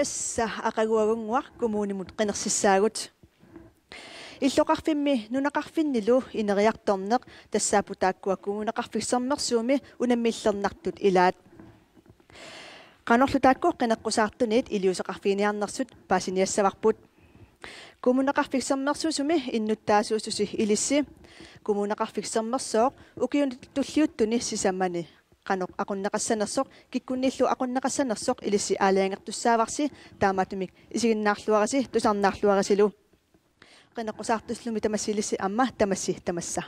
тасса ақагуагунгуар коммунимут қинерсиссаагут иллоқарфимми нунақарфиннилу инериарторнеқ тассаапутааккуа коммунеқарфиссармерсууми унаммиллернартут илаат qanorlutaakkuq qinaqqusartuniit iliusaqarfiiniarnersut paasiniassavарпут коммунеқарфиссармерсуусуми иннуттаасуусуси илисси коммунеқарфиссармерсооқ укиунтуллиуттуни сисаммани qanoq aqunnaqassanersoq kikkunnillu aqunnaqassanersoq ilissi aalaangерtussaavarsi taamatumik isiginnaarluarasi tusarnaarluarasilu qinaqqusartuslumi tamassilisi amma tamassi tamassa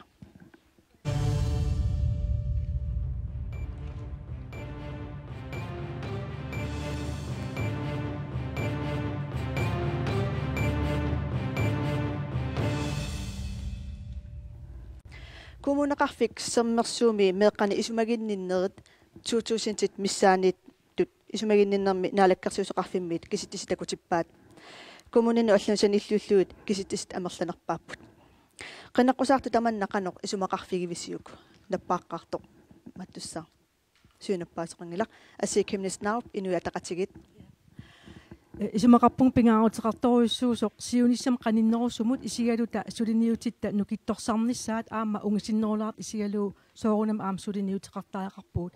коммунеқарфиссармерсууми меэққани исумагинниннерит 2000 миссаанит тут исумагинниннерми наалаккарсуусеқарфиммит киситтиситакутиппаат коммунини оллунсан иллууллуит киситтисит амерланерпааппут qinaqqusartu tamanna qanoq isumaqarfigivisiuk nappaаққартоқ маттуссаа сюнаппаасеқангила ассикимниснаруп инуятақатигит исумақарпун пингаарутеқарторуйуссуусоқ сиунissam qaninnerusumut isigaluta suliniutitta nukittorsarnissaat аама унгисиннерулаат isigaluu соорунам аам сулиниутеқартаақарпуут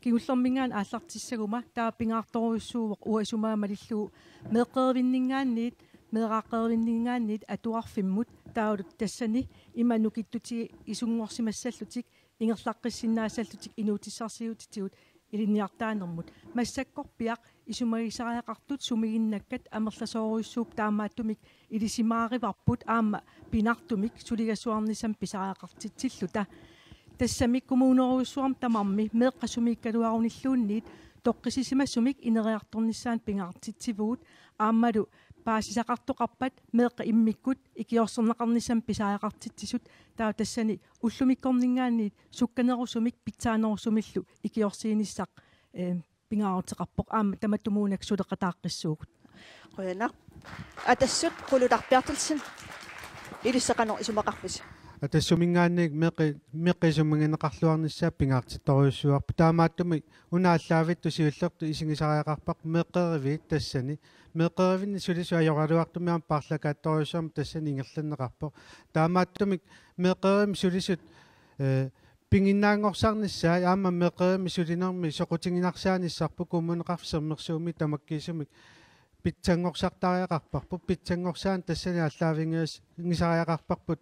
кигуллэрмингаан ааллартиссагума таа пингаарторуйуссууоқ уа исумаамалиллуу меэққервиннингаанниит меэқааққервиннингаанниит атуарфиммут таалут тассани има нукиттути исунгорсимассаллутик ингерлаққиссиннаасаллутик инуутиссарсиутитигут илинниартаанермут массаккорпиақ исумагисариақартут сумигиннаккат амерласооруйуссууп таамааттумик илисимаариварпут аама пинартумик сулигасуарнисам писариақартитсиллута тассамик коммунеруйуссуарм тамарми меэққасумиккалуаруниллуунниит тоққисисимассумик инериарторниссаан пингаартитсивуут аамалу паасисақартоқарпат меэққа иммиккут икиорсернеқарнисам писариақартитсисут таа тассани уллумиккорнингаанниит сукканерусумик питсаанерусумиллу икиорсииниссақ пингаарутеқарпоқ аама таматумуунак сулеқатааққиссуугут qoyana atassut qulutarpiartilsin ilissaqanor isumaqarfis атассумингаанник меққисуммагинеқарлуарнissaа пингаартитторуйуссуарпу таамааттуми унааллаавитту сиуллерту исигисариақарпақ меққеривит тассани меққеривинни сулисуажоралуартумиам парлакаатторуйуссуарм тассани ингерланнеқарпоқ таамааттумик меққерим сулисут пингиннаангорсарнissaа аама меққерими сулинерми соқутингинарсааниссарпу коммунеқарфисермерсууми тамаккисумик питсангорсартариақарпарпу питсангорсаан тассани аллаавингиас ингисариақарпарпут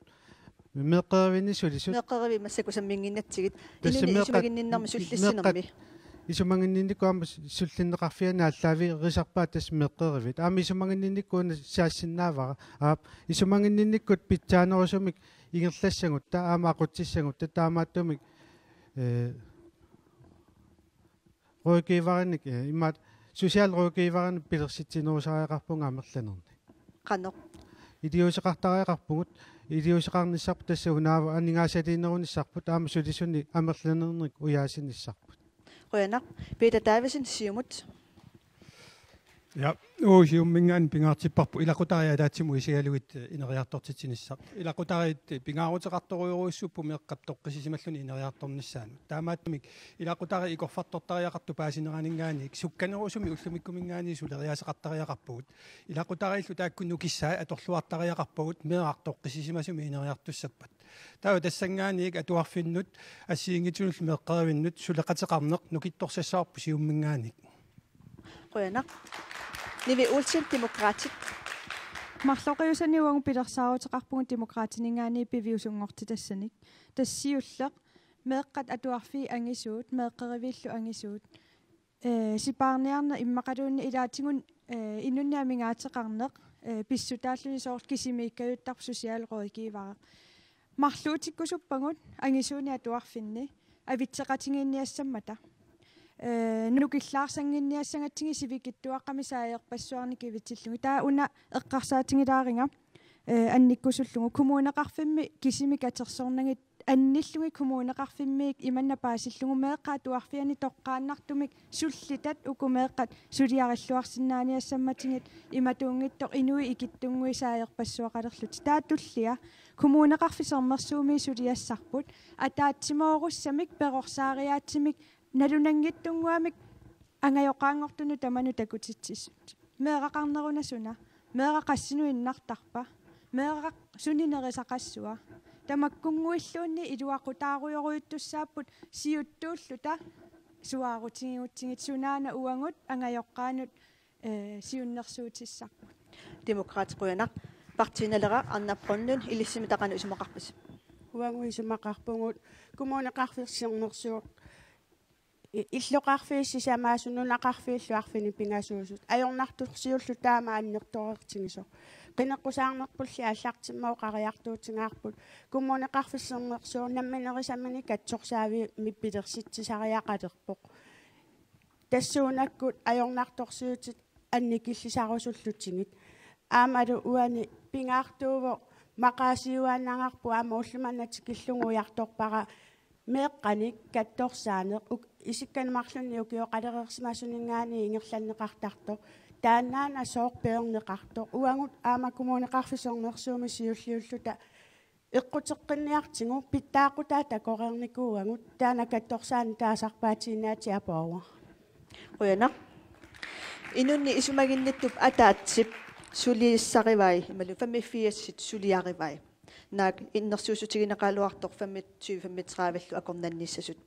меққервини сулисут меққериви массакусаммингиннатсигит инуни исумагинниннарми суллиссинерми исумагиннинникуама суллиннеқарфиана аллаави рисарпаа тас меққеривит аами исумагиннинниккуна саассиннаавара аа исумагиннинниккут питсаанерусумик ингерлассагут таа аама ақутсиссагут таамааттумик ройкиварник имаат социал ройкиварни пилерситсинерусариақарпунга амерланерни qanoq идиусеқартариақарпугут идиусеқарниссарпу тасса унаава анингаасалиинерунissarput аама сулисуни амерланерник уяасиниссарпут qoyana Peter Davidsen siumut Ja, siummingaan pingaartipparpu ilaqutaria taatimu isigaluit ineriartortitsinissaq. Ilaqutariit pingaaruteqartoruiruissuppu meqqaptoqqisisimalluni ineriartornissaanu. Taamaattumik ilaqutari ikorfartortariaqartu paasineraaningaani sukkanerusumi ullumikkumingaani suleriaseqartariaqarpugut. Ilaqutarillu taakkunnu kissaa atorluartariaqarpugut meeqartoqqisimasumi ineriartussappat. Tao tassangaaniik atuarfinnut assiingitunull meqqerivinnut suleqateqarneq nukittorsassarpu siummingaaniik. qoyana Nivi ultin demokratik марлоқиусаниуагу пилерсаарутеқарпугу демократинингаани пивиусунгорти тассаник тассиуллеқ меэққат атуарфи ангисуут меэққеривииллу ангисуут сипаарниарна иммақалуунни илаатигун иннунниамингаатеқарнеқ писсутааллуни соорт кисимииккаюттарп сусиалрорикивара марлуутиккусуппагут ангисууни атуарфинни авитсеқатингинниассаммата нукиллаарсангинниассангатсиги сивикиттуаққами сааерпассуарни кивитсиллугу таа уна эққарсаатингилааринга анниккусуллугу коммунеқарфимми кисими катерсорнагит анниллуги коммунеқарфиммиик иманна паасиллугу меэққаатуарфиани тоққааннартумик суллитат укумеэққат сулиариллуарсинааниассамматингит иматуунгиттоқ инуи икиттунгуи сааерпассуақалерлут таатуллиа коммунеқарфисермерсууми сулиассарпут атаатсимооруссамик перорсаариаатсимик налунангиттунгуамик ангайоқаангортуну таману такутитсис meeqaqarnerunasuna meeqaqassinuinnartarpa meeqaq suninerisaqassua tamakkunguilluunni iluaqutaaruyoruyuttussaaput siuttuulluta suaarutigigutsingit sunaana uangut angajoqqaanut siunnersuutissarput Demokraatikuyanaq partiinalera arnapqonnun ilissimitaaqanu isumaqarpis. Uangui sumaqarpungut kumuneqarfirsiornersuuq иллоqarfiissisamaasunnunaqarfiilluarfini pingasuusut ajornartursiullu taama annertoreertingisoq qineqqusaarnerpulli аллартиммау qariartuutigaarput kumuneqarfissernersuur namminerissamini katsorsaavi mippilersitsisariaqalerpoq tassuunakkut ajornartorsiutit annikillisarusullutingit aamalu uani pingaartuuvo maqaasiuaannangarpu aama ullumannatikillunguiartorpara meeqqanik kattorsaaneq isikkanmarlunni ukioqalereersimaasuningaani ingerlanneqartartoq taannaana soorpeerneqartoq uangut aama kumuneqarfisornersuumi siulliulluta eqqutеққинниартигу питтаақутаата корерникууангут таана катторсаани таасарпаатиинаати апоова Quyanaq inunni isumaginnittup ataatip suliissarivai imalu 85 suliarivai naak innersuusutigineqaluartoq 25-35 akornannissasut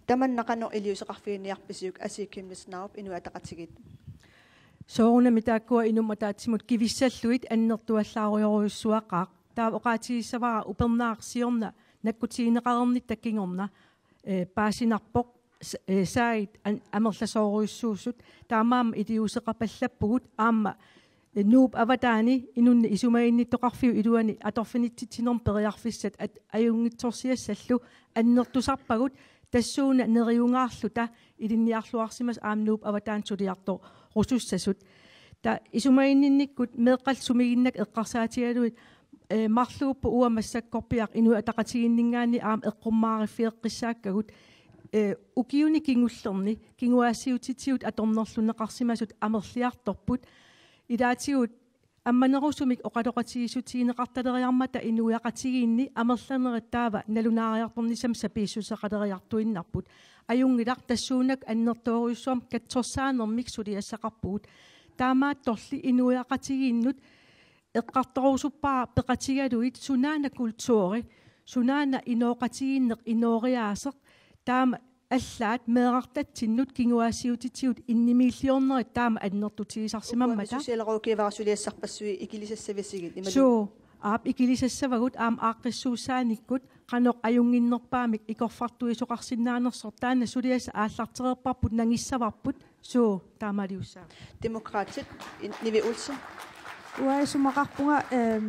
tamannaqano iliuseqarfiiniarpisiuk asiikimnisnaarup inu ataqatigit soorunami taakkua inum ataatsimut kivissalluit annertuallaaruyoruyussuaqaaq taa oqaatigisavara upernaarsiorna nakkutigineqarernit takkingorna paasinarpoq saait amerlasooruyussuusut taamaam iliuseqapallappugut aamma nuup avataani inunni isumaginnittoqarfiu iluani atorfinitsitinorm periarfissat ajungitsorsiassallu annertusarpagut tassuuna neriungaarluta ilinniarluarsimas aam nuup avataan suliarto rusussasut ta isumaginninnikkut meeqqalsumiginnak eqqarsaatigaluit marluuppu uamassakkorpiaq inu ataqatiginningaanni aam eqqummaariffiiqqissaakkagut ukiuni kingullerni kinguaasiutitiut atornerluneqarsimasut amerliartorput ilaatigut амманерусумик оқалоқатигисутигинеқарталериармата инуяқатигиинни амерланериттаава налунариарторнисам сапииссусақалериартуиннарпут аюнгилар тассуунак аннертоориуссуам катсорсаанермик сулиассақарпугут таамаатторли инуяқатигииннут эққарторусуппаа пеқатигалуит сунаана культуори сунаана инооқатигииннеқ инориаасеқ таама аллаат меэқартатсиннут кингуаасиутитиут иннимииллиорнерит таама аннертутигисарсимаммата сусиалеруукииварасулиассарпассуи икилисассависигит ималу суу аап икилисассавагут аама ааққиссуусааниккут канеқ аюнгиннерпаамик икорфартуисоқарсинаанерсор таана сулиаса ааллартерерпарпут нангиссаварпут суу таамалиуссаа Demokraatit Nivi Olsen уаисумақарпунга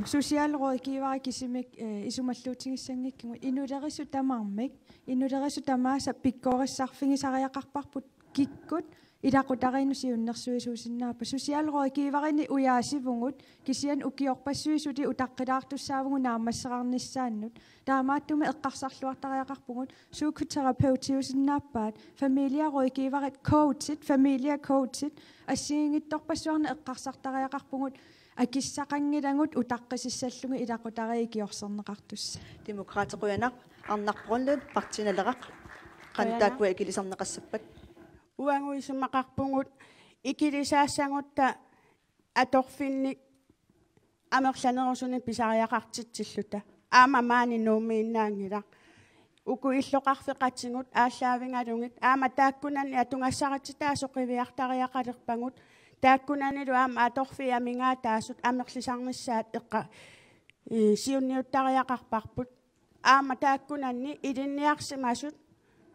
сусиалеруукиивара кисимик исумаллуутигиссангиккигу инулерису тамаармик инулерису тамааса пиккориссарфигисариақарпарпут киккут илақутаринусиуннэрсуисуусиннаапа сусиалеруукииварини уяасивунгут кисиан укиорпассуисути утаққилаартуссаавгу наамассеқарниссааннут таамааттума эққарсарлуартариақарпугут сукутерапевтиусиннааппаат фамилиаруукииварит коучит фамилия коучит ассигингитторпассуарна эққарсартариақарпугут акиссақангилангут утаққисиссаллуги илақутариикиорсернеқартусса Demokraatikuyanaq арнарпорлут партиналерақ qantaakua ikiliserneqassappat уангуисумақарпугут икилисаассангутта аторфинник амерланерусуни писариақартитсиллута аама маани нуумииннаангила уку иллоқарфеқатсигут ааллаавингалугит аама тааккунани атунгассаратитаа соқивиартариақалерпагут тааккунанилу аама аторфиамингаа таасут амерлисарниссаат эққа сиунниуттариақарпарпут аама тааккунанни илинниарсимасут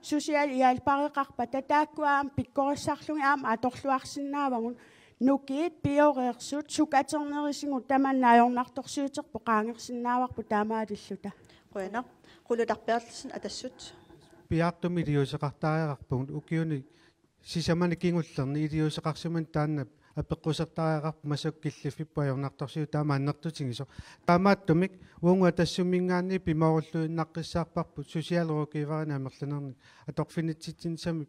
сусиал иалпариқарпа татааккуаам пиккориссарлуги аама аторлуарсинаавагун нукиит пиореерсут сукатернерисигут таманнаajornartorsiuterpo qaangersinnaаварпу таамаалиллута Quyanaq qulutarpiarlisen atassut piartumi iliuseqartariaqarpugut ukiuni sisamani kingullerni iliuseqarsiman taanna апеққусертариақарпу масуккиллиффиппу ajornartorsiu таама аннертутигисо таамааттумик уунгуа тассумингаани пимаорлуиннаққиссаарпарпут сусиалеруукииварина амерланерни аторфинитситсинсами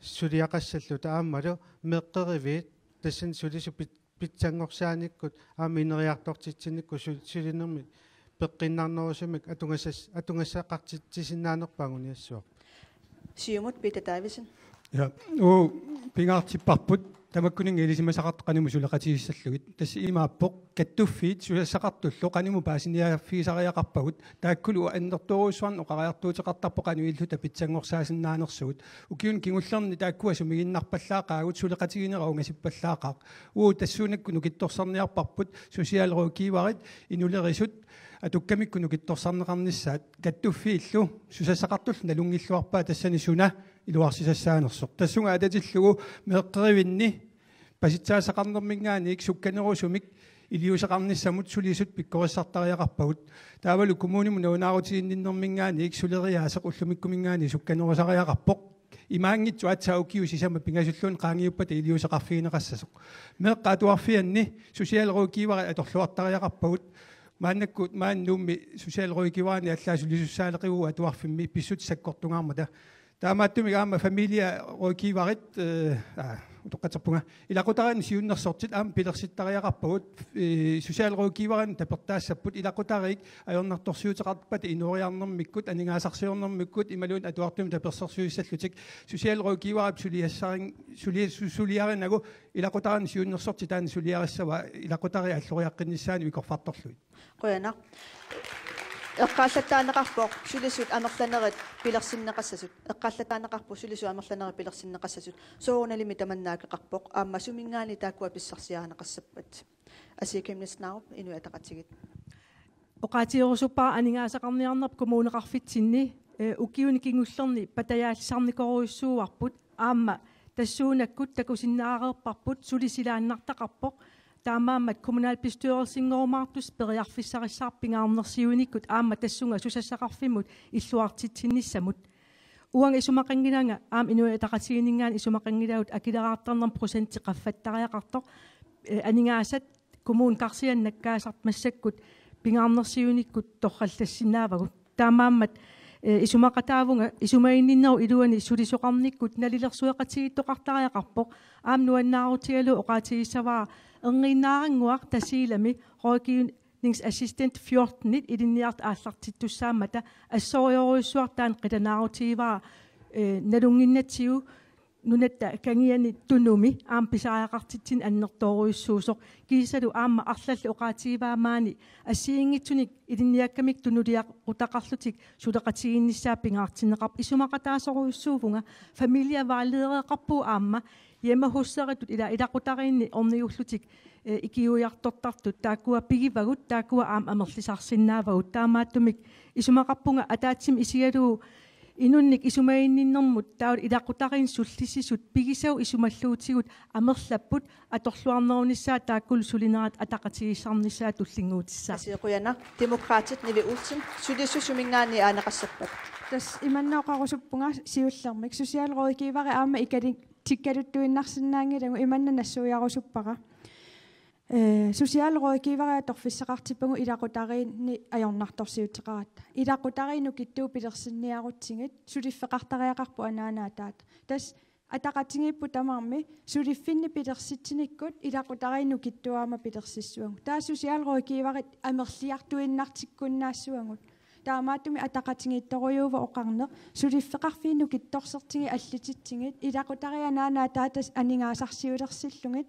сулиақассаллу тааммалу меққеривиит тассан сулису питсангорсааниккут аама инериартортитсинникку сулинерми пеққиннарнерусумик атунгассақартитсисиннаанерпаагуниассуақ Siumut Peter Davison Ja, oo pingaartipparput tamakkuning ilisimasaqartaqanimu sulaqatigissallugut tassi imaappoq kattuffiit susassaqartullu qanimu paasiniafiisariaqarpagut taakkulu annertoruussuarn oqariartuuteqartarpoq anuillu tapitsangorsaasinnaanersugut ukiun kingullerni taakkua sumiginnarpallaaqaagut suleqatigineraungasippallaaqaaq tassuunakku nukittorsarniarparput sosiaalruukiivarit inulerisut atukkamikku nukittorsarneqarnissaat kattuffiillu susassaqartull nalungilluarpaa tassani suna iluarsisasaanersoq tassunga atatillugu meeqqerivinni pasitsaasaqarnermingaaniik sukkanerusumik iliusaqarnissamut sulisut pikkorissartariaqarpagut taavalu kumuunimu naunaarutiinninnermingaaniik suleriaaseq ullumikkumingaani sukkanerusariaqarpoq imaangitsu atsaukiu sisama pingasulluun qaangiuppata iliusaqarfiineqassasoq meeqqaatuarfianni sosiaalruukiivara atorluartariaqarpagut maannakkuut maannuummi sosiaalruukiivaraani allaasullisussaaleqigu atuarfimmi pissut sakkortungaarmata taamaattumi aama familia ruukiivarit utoqqaterpunga ilaqutaran siunnersortit aam pilersittariaqarpagut sosiaalruukiivaran tapertaassapput ilaqutariik ajornartorsiuteqarpat inuoriarnermikkut aningaasarsiornermikkut imaluun atuartum tapersorsuissallutik sosiaalruukiivarap suliarinagu ilaqutaran siunnersortit taan suliarissava ilaqutari alloriaqqinnissaani ikorfartorluit qoyana eqqaallataanaqarpoq sulisut amerlanerit pilersinneqassasut eqqaallataanaqarpu sulisu amerlanerit pilersinneqassasut soorunalimi tamannaaqeqarpoq aamma sumingaani taakkua pissarsiaaneqassappat asiikimnisnaarup inuataqatigit oqaatiorusuppa aningaasaqarniarnerp kommuneqarfitsinni ukiuni kingullerni patayaallisarnikoruissuuarput aamma tassuunakkut takusinnaareerparput sulisilaannartaqarpoq taamaammat kommunalbestyrelsinngormaartus periarfissarissarpingaarnersiunikkut aamma tassunga susassaqarfimut illuartitsinnissamut uang isumaqanginanga aam inuataqatiginingaan isumaqangilaut akileraartarner prosenti qaffattariaqartoq aningaasat kommun karsiannakkaasartmassakkut pingaarnersiunikkut torrallassinnaavagut taamaammat isumaqataavunga isumainninnau iluani sulisoqarnikkut nalilersueqatigittoqartariaqarpoq aam nuannaarutigalu oqaatigissavaa erniinaaranguaq tasiilami roikiunings assistant 14 ilinniart aallartittussaamata assoriorussuartaan qitanaarutigivaa nalunginnatsiu nunatta kangiani tunumi aam pisariaqartitsin annertoruissuusoq kiisalu aamma arlallu oqaatigivaa assiingitsunik ilinniakkamik tunuliaq qutaqarlutik suleqatiginnissaa pingaartinneqarp isumaqataasoruissuuvunga familia vaaledereqarpu aamma hjemmehusseritut ilaqutariinni orniullutik ikiujartortartut taakkua pigivagut taakkua aam amerlisarsinnaavagut taamaattumik isumaqarpunga ataatsim isigaluu inunnik isumaiinninnermut taul ilaqutarin sullissisut pigisau isumalluutigut amerlapput atorluarnerunissaa taakkul sulinerat ataqatigissarnissaa tullinguutissaa asiquyana demokraatit nivi ulsin sulissu sumingaani aaneqassappat tas imannooqarusuppunga siullermik sosiaalruukiivari aama ikaling tikkaluttuinnarsinnaangilagu imanna nassuujarusuppaqa sosiaalruukiivaria torfissaqartippagu ilaqutariinni ajornartorsiuteqaratta ilaqutariinu kittuu pilersinniarutsigit suliffeqartariaqarpu anaanaataat tas ataqatingippu tamarmi suliffinni pilersitsinikkut ilaqutariinu kittuaama pilersissuangu taa sosiaalruukiivarit amerliartuinnartikkunnaassуангут таамаатуми атақатингитторуйуува оқарнеқ сулиффеқарфиинну китторсертиги аллититсигит илақутарианаанаа таатас анингаасарсиулерсиллугит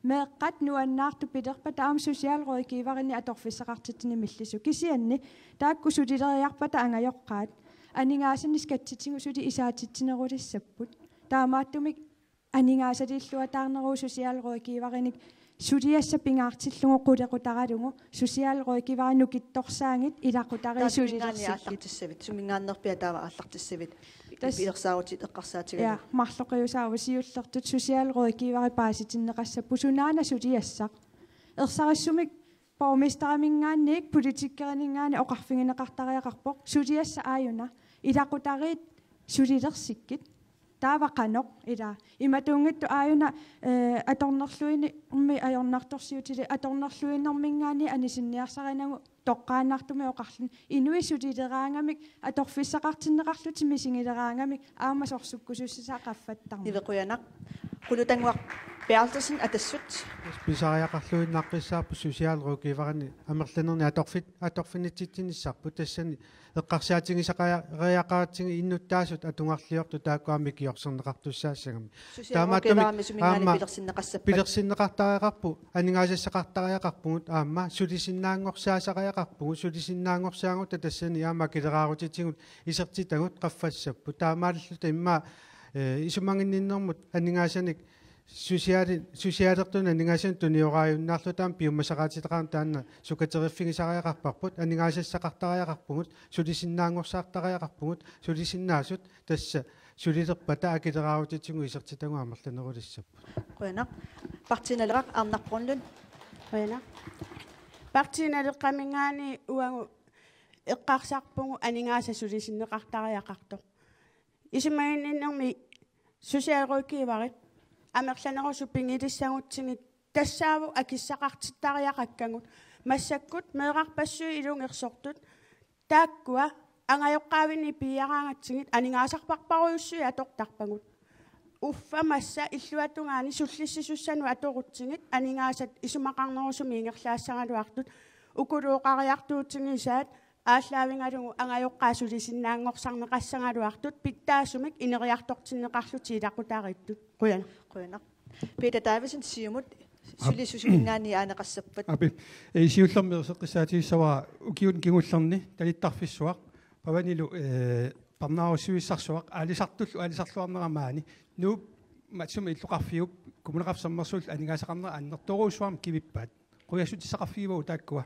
меэққат нуаннаарту пилерпа таам сosiaalruukiivarini аторфиссақартитсини миллису кисианни таакку сулилериарпата ангайоққаат анингаасанис катситсигу сули исаатитсинерулиссаппут таамааттуми анингаасалииллуатаарнеруу sosiaalruukiivaриник сулиасса пингаартиллугу qulеqutaralugu sosiaalruukiivarinu kittorsaangit ilaqutariisuulillersikkit сумингааннерпиа таава ааллартиссавит пилерсаарутит эққарсаатига я марлоқиусаава сиуллертут sosiaalruukiivari paasitиннеқассаппу сунаана сулиассақ ерсариссумик пормистарамингаанник политиккеринингаани оқарфигинеқартариақарпоқ сулиасса ааюна илақутариит сулилерсиккит таавақаноқ ила иматуунгитту ааюна аторнерлуини умми ajornartorsiutili аторнерлуиннэрмингаани анисинниарсаринагу тоққааннартуми оқарлун инуисулилераангамик аторфиссақартиннеқарлути мисигилераангамик аамасорсуккусуссисаа қаффаттарма ивеқуянақ qulutangуақ Bertelsen atassut. Pisariaqarluinnaqqissaarpu sosiaalruukiivarani amerlanerni atorfinitittinissarpu tassani eqqarsiatingisaqariaqaratsingi innuttaasut atungarliortu taakkuami kiorserneqartussaassagami Sosiaalruukiivarami sumingaani pilersinneqassappat. pilersinneqartariaqarpu aningaasассақартариақарпугут аама сулисиннаангорсаасариақарпугу сулисиннаангорсаангута тассани аама килераарутитсигут исертитагут qaffассаппу таамааллута имма исумангинниннэрмут аningaасаник сусиалертуна аningaасан туниорааюннаарлутаам пиуммасақаатитеқарн таанна сукатериффигисариақарпарпут аningaасассақартариақарпугут сулисиннаангорсаартариақарпугут сулисиннаасут тасса сулилерпата акилераарутитсигу исертитагу амерланерулиссаппут Qoyana. Partinalerak arnarporlun. Qoyana. Partinaleqqamingaani uangu eqqarsarpungu aningaasa sulisinneqartariaqartoq. Isimaginninnermi sosiaalruukiivarit amerlanerusu pingilissangutsigit тассааву акиссақартиттариақаккагут массаккут меэқарпассуи илунгерсортут тааккуа ангайоққаавини пиараангатсигит анигаасарпарпаруйуссуи атортарпагут уффамасса иллуатунгаани суллиссисуссану аторутсигит анигаасат исумақарнерусуми ингерлаассагалуартут укулууқариартуутсигисаат ааллаавингалугу ангайоққаасулисиннаангорсарнеқассагалуартут питтаасумик инериартортиннеқарлути илақутаариттут қуяна Qoyana. Peter Davison siumut sulisusumingaani aaneqassappat. Abi isiullermiseqqissaatiissava ukiun kingullerni talittарфиссуақ паванилу парнаарусуиссарсуақ аалисартарluarneramaani нуу матсуми иллуқарфиуп кумунеқарсаммерсуул анигаасақарнера аннерторуусуарм кивиппаат қуяссутиссақарфиивау тааккуа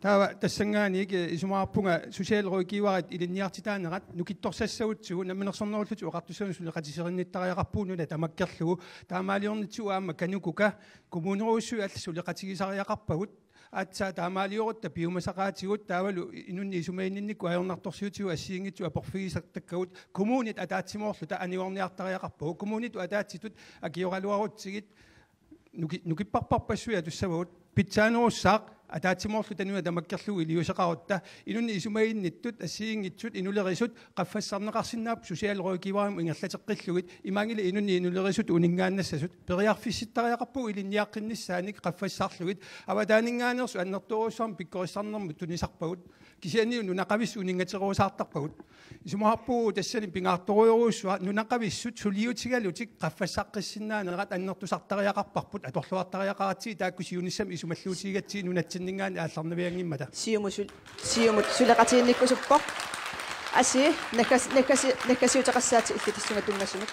таава тассангааниг исумаарпунга сosiaalruukiivarit илинниартитаанерат нукитторсассагутсугу наминерсорнеруллуту оқартусуун сулеқатисеринниттариақарпуунула тамаккерлугу таамаалиорнитсу аама канукука коммунеруussui алла сулеқатигисариақарпагут атса таамаалиорутта пиумасақаатигут таавалу инунни исумаиннинникку аёрнартторсиутигу ассиингитсу апорфигисартаккагут коммунит атаатсимоорлута аниорниартариақарпагу коммуниту атаатситут акиоралуарутсигит нукиппарпарпассуя туссавагут питсаанеруссаақ атаатсимоорлу тануа тамаккерлугу илиусеқарутта инунни исумаинниттут ассиингитсут инулерисут qaffассарнеқарсинаап сosiaalruukiivarum ингерлатеққиллугит имангили инунни инулерисут унингааннассасут периарфисситтариақарпугу илинниаққинниссааник qaffассаарлугит аватаанингаанерсу аннерторуссуарм пиккорissarnerмут тунисарпагут кисиани нунақавис унингатеруусаартарпагут исумаарпуу тассани пингаарторуйоруussуа нунақависсут сулиутигалутик qaffассаққиссиннаанерат аннертусартариақарпарпут аторлуартариақаратси таакку сиуниссам исумаллуутигатси нунатсиннингаани аалларнавиангиммата Siumut suleqatiinnikkusuppoq. Asi nakasiutaqassaati illitissungatunnasumik.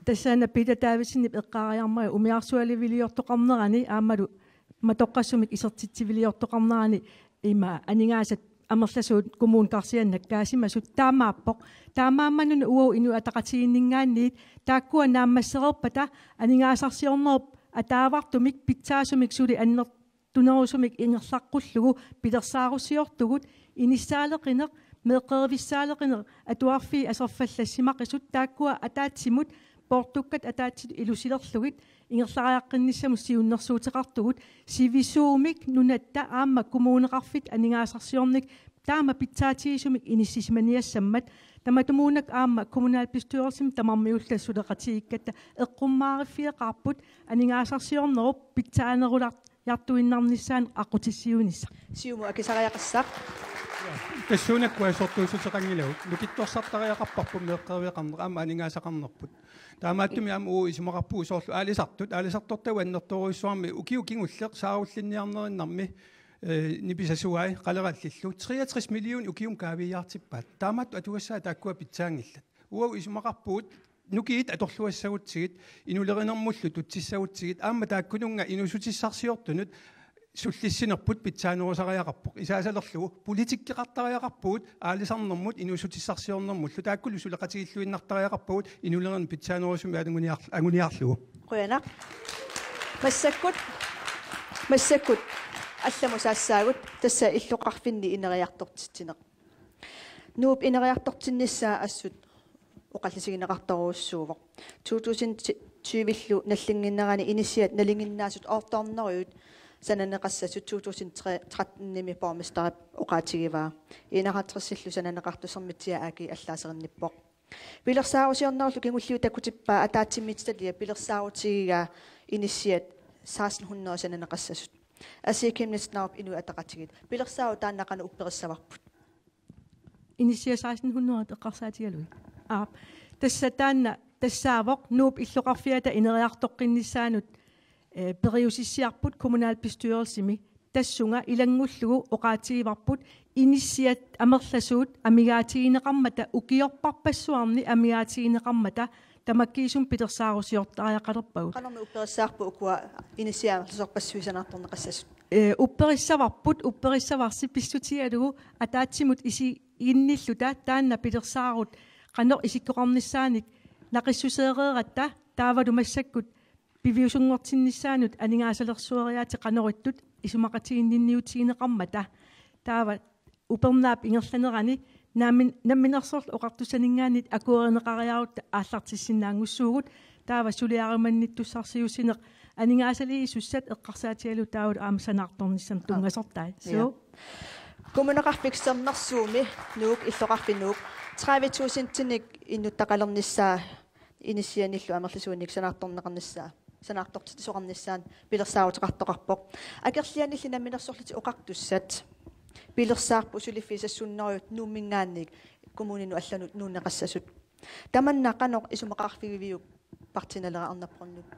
тассаана Peter Davison эққаариармаа умиарсуаливилиортоқарнерани аамалу матоққассумик исертитсивилиортоқарнерани има анигаасат амерласуут коммуункарсианнак каасимасут таамааппоқ таамааммануна уау ину атақатигиннингаанниит тааккуа нааммассерерпата анигаасарсиорнеруп атаавартумик питсаасумик сули аннер тунерусумик ингерлаққуллугу пилерсаарусиортугут иниссаалеқинеқ меэққервиссаалеқинеқ атуарфи асерфаллассимақисут тааккуа атаатсимут портуккат атаатсит илусилерлугит ингерлариаққинниссаму сиуннерсуутеқартугут сивисуумик нунатта аама коммуунеқарфит анигаасарсиорник таама питсаатигисумик иниссисиманиассаммат таматумуунак аама коммуналбистуерсим тамармиуллассулеқатигиккатта эққуммаариффиеқарпут анигаасарсиорнеруп питсаанеруларт яртуиннарниссаан ақутиссиунисса Siumu akisariaqassaq. тассуунаккуа сортуусутеқангилау лукитторсартариақарпарпу меэққервиақарнера аама анигаасақарнерпут таамааттуми аама уу исумақарпуу соорлу аалисартортау аннерторуиссуарми укиукингуллеқ сааруллинниарнериннарми ниписасуай қалераллиллу 63 миллион укиум каавиартиппаат таамаатту атуассаа тааккуа питсаангиллат уау исумақарпуут нукиит аторлуассагутсигит инулеринермуллу тутсиссагутсигит аама тааккунунга инусутиссарсиортунут суллиссинерпут питсаанерусариақарпоқ исаасалерлугу политиккеқартариақарпугут аалисарнэрмут инусутиссарсиорнэрмуллу тааккулу сулеқатигиллуиннартариақарпугут инулерин питсаанерусуми агуниарлугу Qoyana. Массаккут алламусаассаагут тасса иллоқарфинни инериартортитсинеқ. Нууп инериарторсиннissaa ассут оқаллисигинеқарторуuссуувоқ 2020-лу наллингиннерани инисиат налингиннаасут орторнериут сананеқассасут 2013-ними пормистарап оқаатигиваа инеқартэрсиллу сананеқартусермитсиа аки аллаасеринниппоқ Pilersaarusiornerlu kingulliu takutippa ataatsimmitstalia pilersaarutigiga initiat 1600 sananaqassasut. Asiakimnisnaup inu ataqatigit. Pilersaaru taannaqana upperissavarput. Inisia 1600 eqqarsaatigalui. Tassa taanna tassaavoq nuup illoqarfiata ineriartoqqinnissaanut periusissiarput kommunalbestyrelsimi tassunga ilangullugu oqaatigivarput inisiat amerlasuut amigaatigineqarmata ukiorparpassuarni amigaatigineqarmata tamakkiisum pitersaarusiortariaqalerpagut Qanormi upperissaarpu ukua inisiaamerlusorpassuisanartorneqassasut. Upperissavarsi pissutialugu ataatsimut innilluta taanna pitersaaruut qanor isikkoqarnissaanik naqissuseereeratta taavalu massakkut piviusungortinnissaanut aningaasalersuariaati qanorittut isumaqatiginninniutigineqarmata taava upernaap ingerlanerani namminersorl oqartusaningaanit akuerineqariarutta aallartissinnaangussuugut taava suliarimannittussarsiusineq aningaasali isussat eqqarsaatialu taavul aamsanaartornissan tungasortai so Kommuneqarfiksernersuumi nuuk illoqarfinuuk 30.000 tinnik innuttaqalernissaa inisianillu amerlisuunik sanaartorneqarnissaa sanaartortisuqarnissaan pilersaaruteqartoqarpoq akerlianilli namminersorluti oqartussat pilersaarpu suliffiisassunneriut nuummingaannik kommuninu allanut nuunneqassasut tamannaqanoq isumaqarfigiviuk partinaleraarnappornut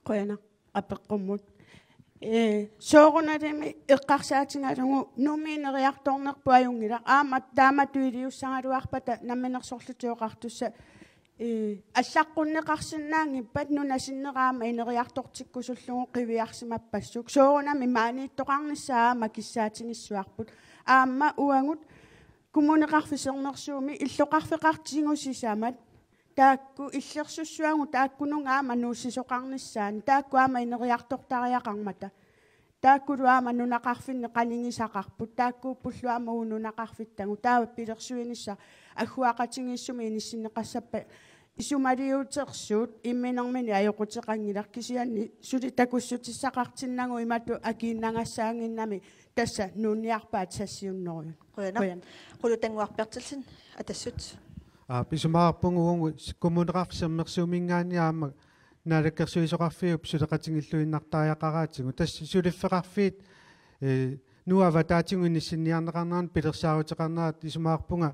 qoyana apeqqummut soorunalimi eqqarsaatingalungu nuumiineriartornerpu ajungila aamat taamatuiliussangaluarpata namminersorlutioqartussa аллаққуннеқарсинаангиппат нунасиннераама инериарторtikkusullugu qiviarsimappassuk soorunami maaniittoqarnissаа makissaatinissuarput аама уангут кумунеқарфисернерсууми иллоқарфеқартигусисамат таакку иллерсуссуангу тааккунунгаама нууссисоқарнissaани таакку аама инериартортариақармата тааккулуаама нунақарфинне қалингисақарпут тааккууппуллуаама унунақарфиттагу таава пилерсуинисса аггуақатингиссуми иниссиннеқассаппа исумалиутерсуут имминермини аёқутеқангилар кисианни сули такуссутиссақартиннагу имату акииннангассаангиннами тасса нуунниарпаат сассиуннеруйун qulutangуарпертилсин атассут писумаарпунгуунгу коммунеқарфисермерсуумингаани налаккерсуисоқарфиуп сулеқатингиллуиннартариақараатигу тасса сулиффеқарфиит нуаватаатингу иниссинниарнеқарнеран пилерсаарутеқарнаат исумаарпунга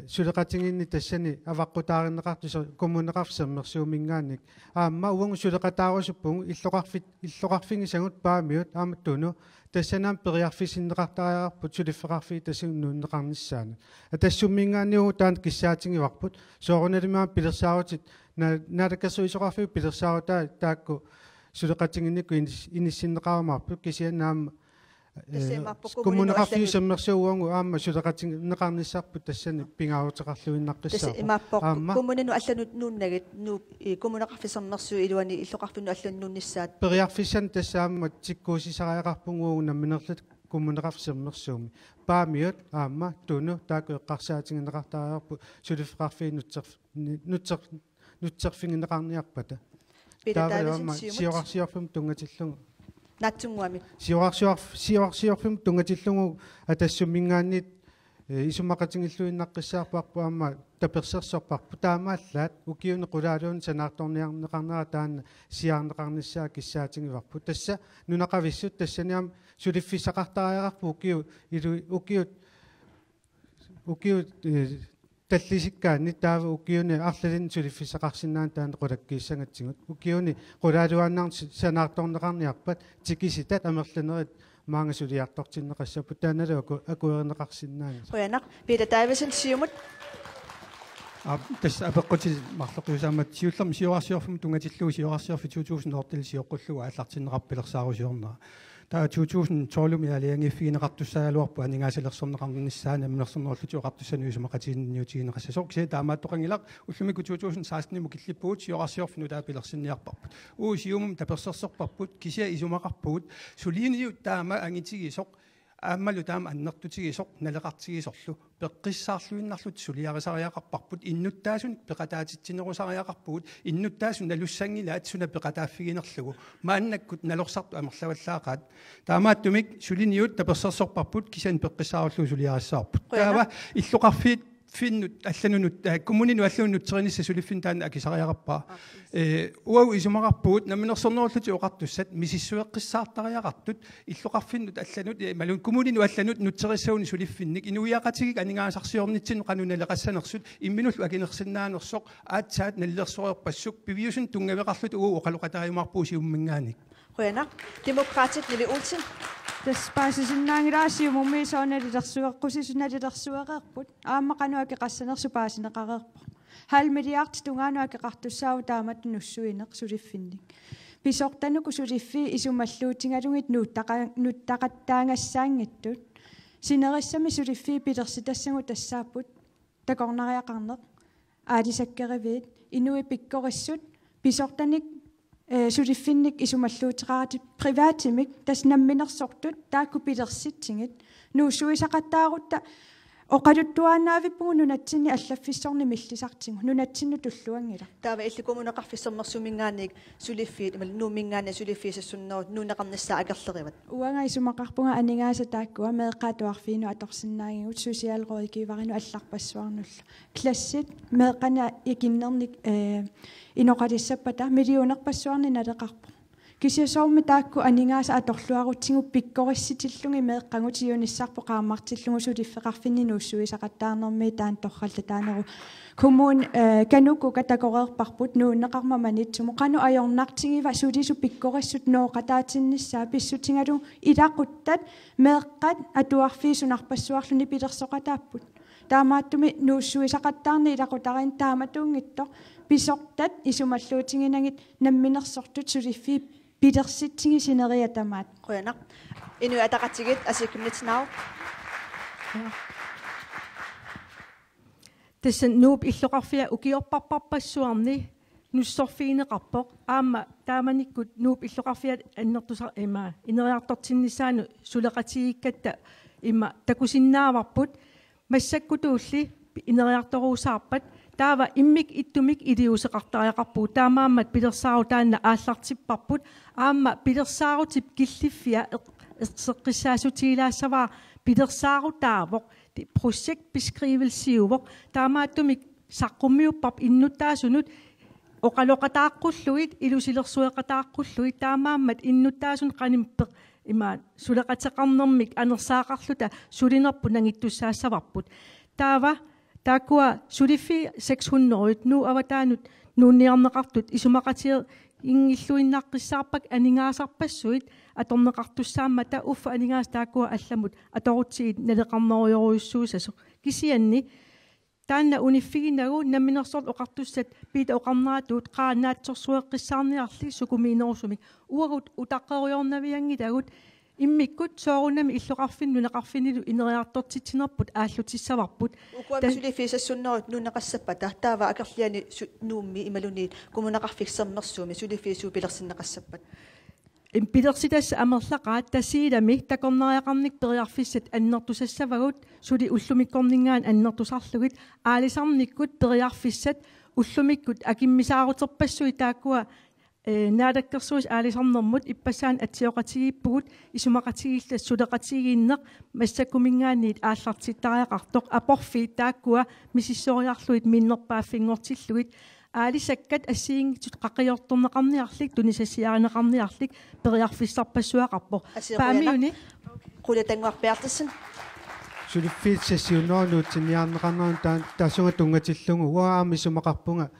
сулеқатингинни тассани аваққутаариннеқарту коммунеқарфисермерсуумингаанник аама уангу сулеқатаарусуппугу иллоқарфингисагут паамиут ааматтуну тассанаам периарфисиннеқартариарпут сулиффеқарфи тассуннууннеқарниссаана атассуммингаанниугу таан киссаатингиварпут сооруналимаа пилерсаарутит налаккерсуисоқарфиу пилерсаарутаа таакку сулеқатингинникку иниссиннеқарамаарпут кисианаама коммунеқарфиусаммерсууангу аама сулеқатингиннеқарниссаарпут тассани пингаарутеқарлуиннаққиссаа имааппоқ коммунину алланут нууннагит нуу коммунеқарфисернерсуу илуани иллоқарфину аллуннуннissaат периарфиссан тассаама тиккуусисариақарпунгуу намминерлут коммунеқарфисернерсууми паамиут аама туну таакку эққарсаатингинеқартариарпу сулиффеқарфи нутсерфингинеқарниарпата тааваама сиорарсиорфум тунгатиллугу натсунгуами сиорарсиорфум тунгатиллугу атассуммингааннит исумақатингиллуиннаққиссаарпарпу аама таперсерсорпарпу таамааллаат укиуне қулаалуун санаарторниарнеқарнера таана сиаарнеқарниссаа киссаатингиварпу тасса нунақависсут тассаниам сулиффисақартариақарпу укиут таллисиккаани таава укиуне арлалин сулиффисақарсинаан таана қулаккииссангатсигут укиуни қулаалуааннаар санаарторнеқарниарпат тикиситат амерланерит маангасулиартортиннеқассапу тааналу акуеринеқарсинаани qoyanaq Peter Davidsen siumut тасса апеққути марлоқиусаамат сиуллерми сиорарсиорфум тунгатиллуу сиорарсиорфи 2000 ортил сиоққуллуга ааллартиннеқарпилерсаарусиорнаа таа 2012 ялиангиффигинеқартуссаалуарпу анигаасалерсорнеқарниссаана минерсорнерлутиоқартуссануисумақатиинниутигинеқассасоқ кисе таамааттоқангилақ уллумикку 2016 киллиппуут сиорарсиорфну таапилерсинниарпарпут сиумум таперсерсорпарпут кися исумақарпугут сулиниу таама ангитигисоқ ааммалу таама аннертутигисоқ налеқартигисорлу пеққиссаарлуиннарлут сулиарисариақарпарпут иннуттаасун пеқатаатитсинерусариақарпугут иннуттаасун налуссангилаат суна пеқатааффигинерлугу мааннаккут налорсарту амерлаваллаақаат таамааттумик сулиниут таперсерсорпарпут кисан пеққиссаарлуу сулиариссаарпут таава иллоқарфиит finnut allanunut kommuninu allanunutterinnissa sulifin taanna akisariaqarpaa uau isumaqarpuut naminersornerulluti oqartussat misissueqqissaartariaqartut illoqarfinnut allanut malun kommuninu allanut nutterissauni suliffinnik inuiaqatigik aningaasarsiornitsin qanunaleqassanersut imminullu akinersinnaanersoq aatsaat nallersoreerpassuk piviusun tungaveqarlut uu oqaloqatariumarpuusi umminngaanik Rønner. Demokratisk Lille Olsen. Таспаасисиннаангилаасиу муммисоонали-дерсуаққусисунали-дерсуақарпут ааммақануакеқассанерсупаасинеқарерпо халмилиарт тунгаануакеқартуссаау таамат нуссуинеқ сулиффинник писортануку сулиффи исумаллуутингалугит нуттақаттаангассаангаттут синериссами сулиффи пилерситассагу тассааппут такорнариақарнеқ аалисаккеривиит инуи пиккориссут писортаник сулиффинник исумаллуутеқарати приваатимик таснамминерсортут таакку пилерситсигит нуусуисақаттаарутта оқалуттуаанаавиппугу нунатсинни аллаффиссорни миллисартигу нунатсинну туллуангила Таава илликумунеқарфиссермерсумингааник сулиффиит имал нуумингаана сулиффиисассуннерут нунеқарнассаа акерлериват. уанга исумақарпунга анигааса тааккуа меэққаатуарфиину аторсинаагигут сусиалрорикиварину алларпассуарнулла классит меэққана икиннерник иноқалиссаппата миллионерпассуарни налеқарпу кисиасоорми таакку анигааса аторлуарутсигу пиккорисситиллунги меэққангутиуниссарпо qaammartillungu сулиффеқарфинни нууссуисақаттаарнерми таан торралла таанеру коммун кануку катакореерпарпут нууннеқармаманитсуму қану ajornartigива сулису пиккориссут ноқатаатинниссаа писсутингалу илақуттат меэққат атуарфиисунарпассуарлуни пилерсоқатааппут таамааттуми нууссуисақаттаарни илақутарин тааматуунгиттор писортат исумаллуутингинагит намминерсортут сулиффи пилерситсиги синериатамаат Rønner. Inu ataqatigit asikimnitsinau. Tässä nuup illoqarfia ukiorparparpassuarni nussorfiineqarpoq aamma taamanikkut nuup illoqarfia annertusar ima ineriartortinnissaanu suleqatigikkatta imma takusinnaavarput массаккутуулли инериарторуусаарпат таава иммик иттумик илиусеқартариақарпуу таамааммат пилерсаару таанна ааллартиппарпут аама пилерсаарутип киллиффиа эқсеққиссаасутигилаассаваа пилерсаару таавоқ проектбесkrivelsиувоқ таамааттумик саққуммиуппарп иннуттаасунут оқалоқатааққуллуит илусилерсуеқатааққуллуит таамааммат иннуттаасун қанимпеқ има сулеқатеқарнермик анерсаақарлута сулинерпу нангиттуссаассаварпут таава таакуа сулиффи 600 нуу аватаанут нуунниарнеқартут исумақатиер ингиллуиннааққиссаарпак анингаасарпассуит аторнеқартуссааммата уффа анингаас таакуа алламут аторутсигит налеқарнеруйоруйуссуусасо кисианни таанна униффигинагу намминерсорт оқартуссат пита оқарнаатуут қаанаатсорсуеққиссаарниарли сукумиинерусумик уарут утаққеруйорнавиангитагут иммиккут соорунами иллоқарфинну неқарфинилу инериартортитсинерпут ааллутиссаварпут Ukua сулиффиисассуннерут нунеқассаппата таава акерлиани нуумми ималуниит кумунеқарфиксермерсууми сулиффиисуу пилерсиннеқассаппат. импилерситас амерлақаат тасиилами такорнариақарник периарфиссат аннертусассавагут сули уллумиккорнингаан аннертусарлугит аалисарниккут периарфиссат уллумиккут акиммисаарутерпассуи тааккуа наадаккерсуус аалисарнэрмут иппасаан атсиоқатигиппугут исумақатигиллас сулеқатигииннеқ массаккумингаанниит ааллартиттариақартоқ апорфи тааккуа мисиссориарлуит миннерпааффингортиллугит аалисаккат ассиингитут қақиорторнеқарниарлик тунисассиаринеқарниарлик периарфиссарпассуақарпо паамиуни Qullatangwar Bertelsen. сулиффиитсассиунернуутсиниарнеқарнерун таан таасунга тунгатиллугу уаами сумақарпунга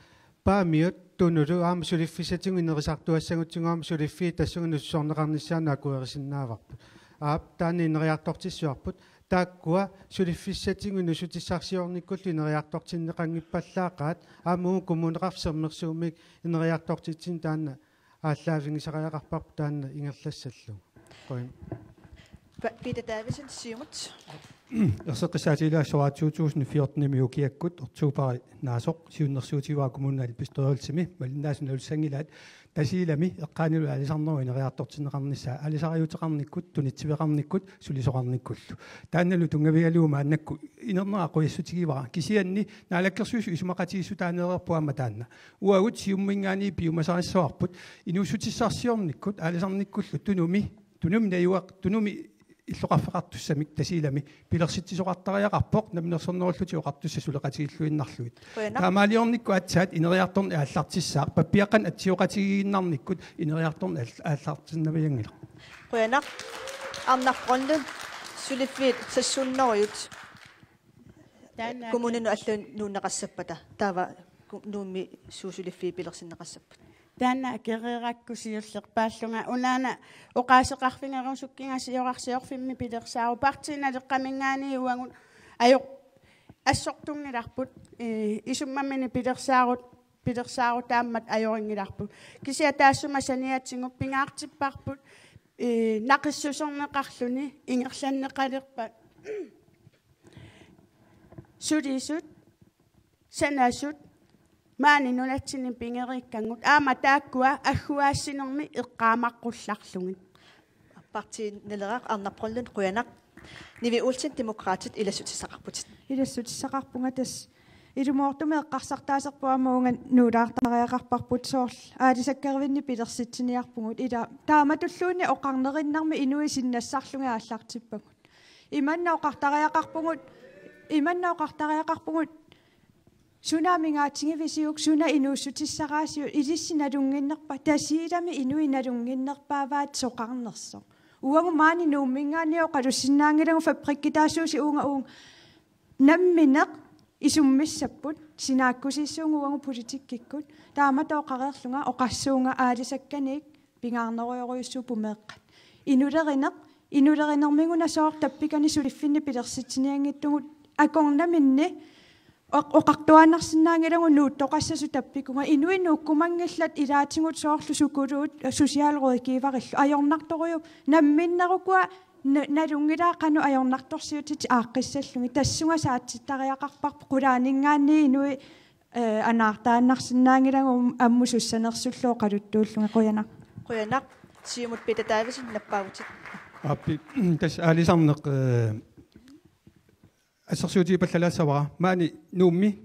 паамиут тунулу аама сулиффисатингу инерисартуассагутсугаама сулиффи тассунга нуссорнеқарниссаана акуерисиннааварпут аап таани инериартортиссуарпут тааккуа сулиффиссатингу нусутиссарсиорниккуллу инериартортиннеқангиппаллаақаат аамуу коммунеқарсермерсуумик инериартортитсин таана ааллаавингисариақарпарпу таана ингерлассаллу qoin Peter Davidsen Simut. ерсеққисаатилаа 2014 укиаккут ортуупари наасоқ сиуннэрсуутиваа коммунаал пистолсими малиннаасуна улсангилаат тасиилами эққаанилу алисарнеру инериартортинеқарнissaа алисариутеқарниккут тунитсивеқарниккут сулисоқарниккуллу таанналу тунгавигалуума аннакку инернера қуиссутигивара кисианни наалаккерсуусу исумақатигиссу таанерерпуама таанна уагут сиуммингаани пиумасариссуарпут инуусутиссарсиорниккут алисарниккуллу тунуми наюақ тунуми иллоқарфеқартуссамик тасилами пилерситсисоқартариақарпоқ наминерсорнеруллути оқартусса сулеқатигиллуиннарлуит таамаалиорникку атсаат инериарторни ааллартиссаа паппиаққан атсиоқатигииннарниккут инериарторни ааллартиннавиангила Quyanaq arnarqorlun suliffiit sassuunneruйут kommuninu allun nuunneqassappata taava nuummi suusuliffi pilersinneqassappat таана керераккусиуллеқ пааллунга унаана оқаасеқарфингерусуккингасиорарсиорфимми пилерсаару партииналеққамингаани уангун аёқ ассортунгиларпут исуммаммини пилерсаару тааммат аёрингиларпут кисиа таассума саниатсингуп пингаартиппарпут нақиссусорнеқарлуни ингерланнеқалерпа судисут санасут маани нунатсини пингериккангут аама тааккуа аггуаассинерми эққаамаққулларлугин партииннелераақ арнарпорлун Quyanaq nivi ultin demokraatit ilassutissaqarputit ilassutissaqarpunga tas ilumuortume eqqarsartaasерпуамаунга нуулаартариақарпарпут соорл аалисаккервинни пилерситсиниарпугут ила тааматуллуунни оқарнериннарми инуи синнассарлунга ааллартиппагут иманна оқартариақарпугут сунаамингаатингивисиук суна инууссутиссараасиу илиссиналунгиннерпа тасиилами инуи налунгиннерпааваат соқарнерсо уангу маани нууммингааннио қалуссиннаангилагу фабриккитаасууси уунга намминеқ исуммиссаппут синааккусиссуунгу уангу политиккиккут тааматоо қарерлунга оқассуунга аалисакканик пингаарнеруйоруйуссуу пумеэққат инулеринермигуна соор таппикани сулиффинни пилерситсиниангиттугут акорнаминни оқартуаннарсинаангилагу нууттоқассасу таппикунга инуи нуккумангиллат илаатингут соорлу сукулуут сусиалройкиивариллу аёрнарторуйу намминнерукуа налунгилаақану аёрнарторсиутит ааққиссаллуги тассунга саатситтариақарпарпу қулаанингаанни инуи анаартааннарсинаангилагу амму суссанерсуллоо қалуттууллуга Quyanaq сиумут питатаависин наппаагутит аппи тас алисарнеқ ассерсуути паллалаассавара маани нуумми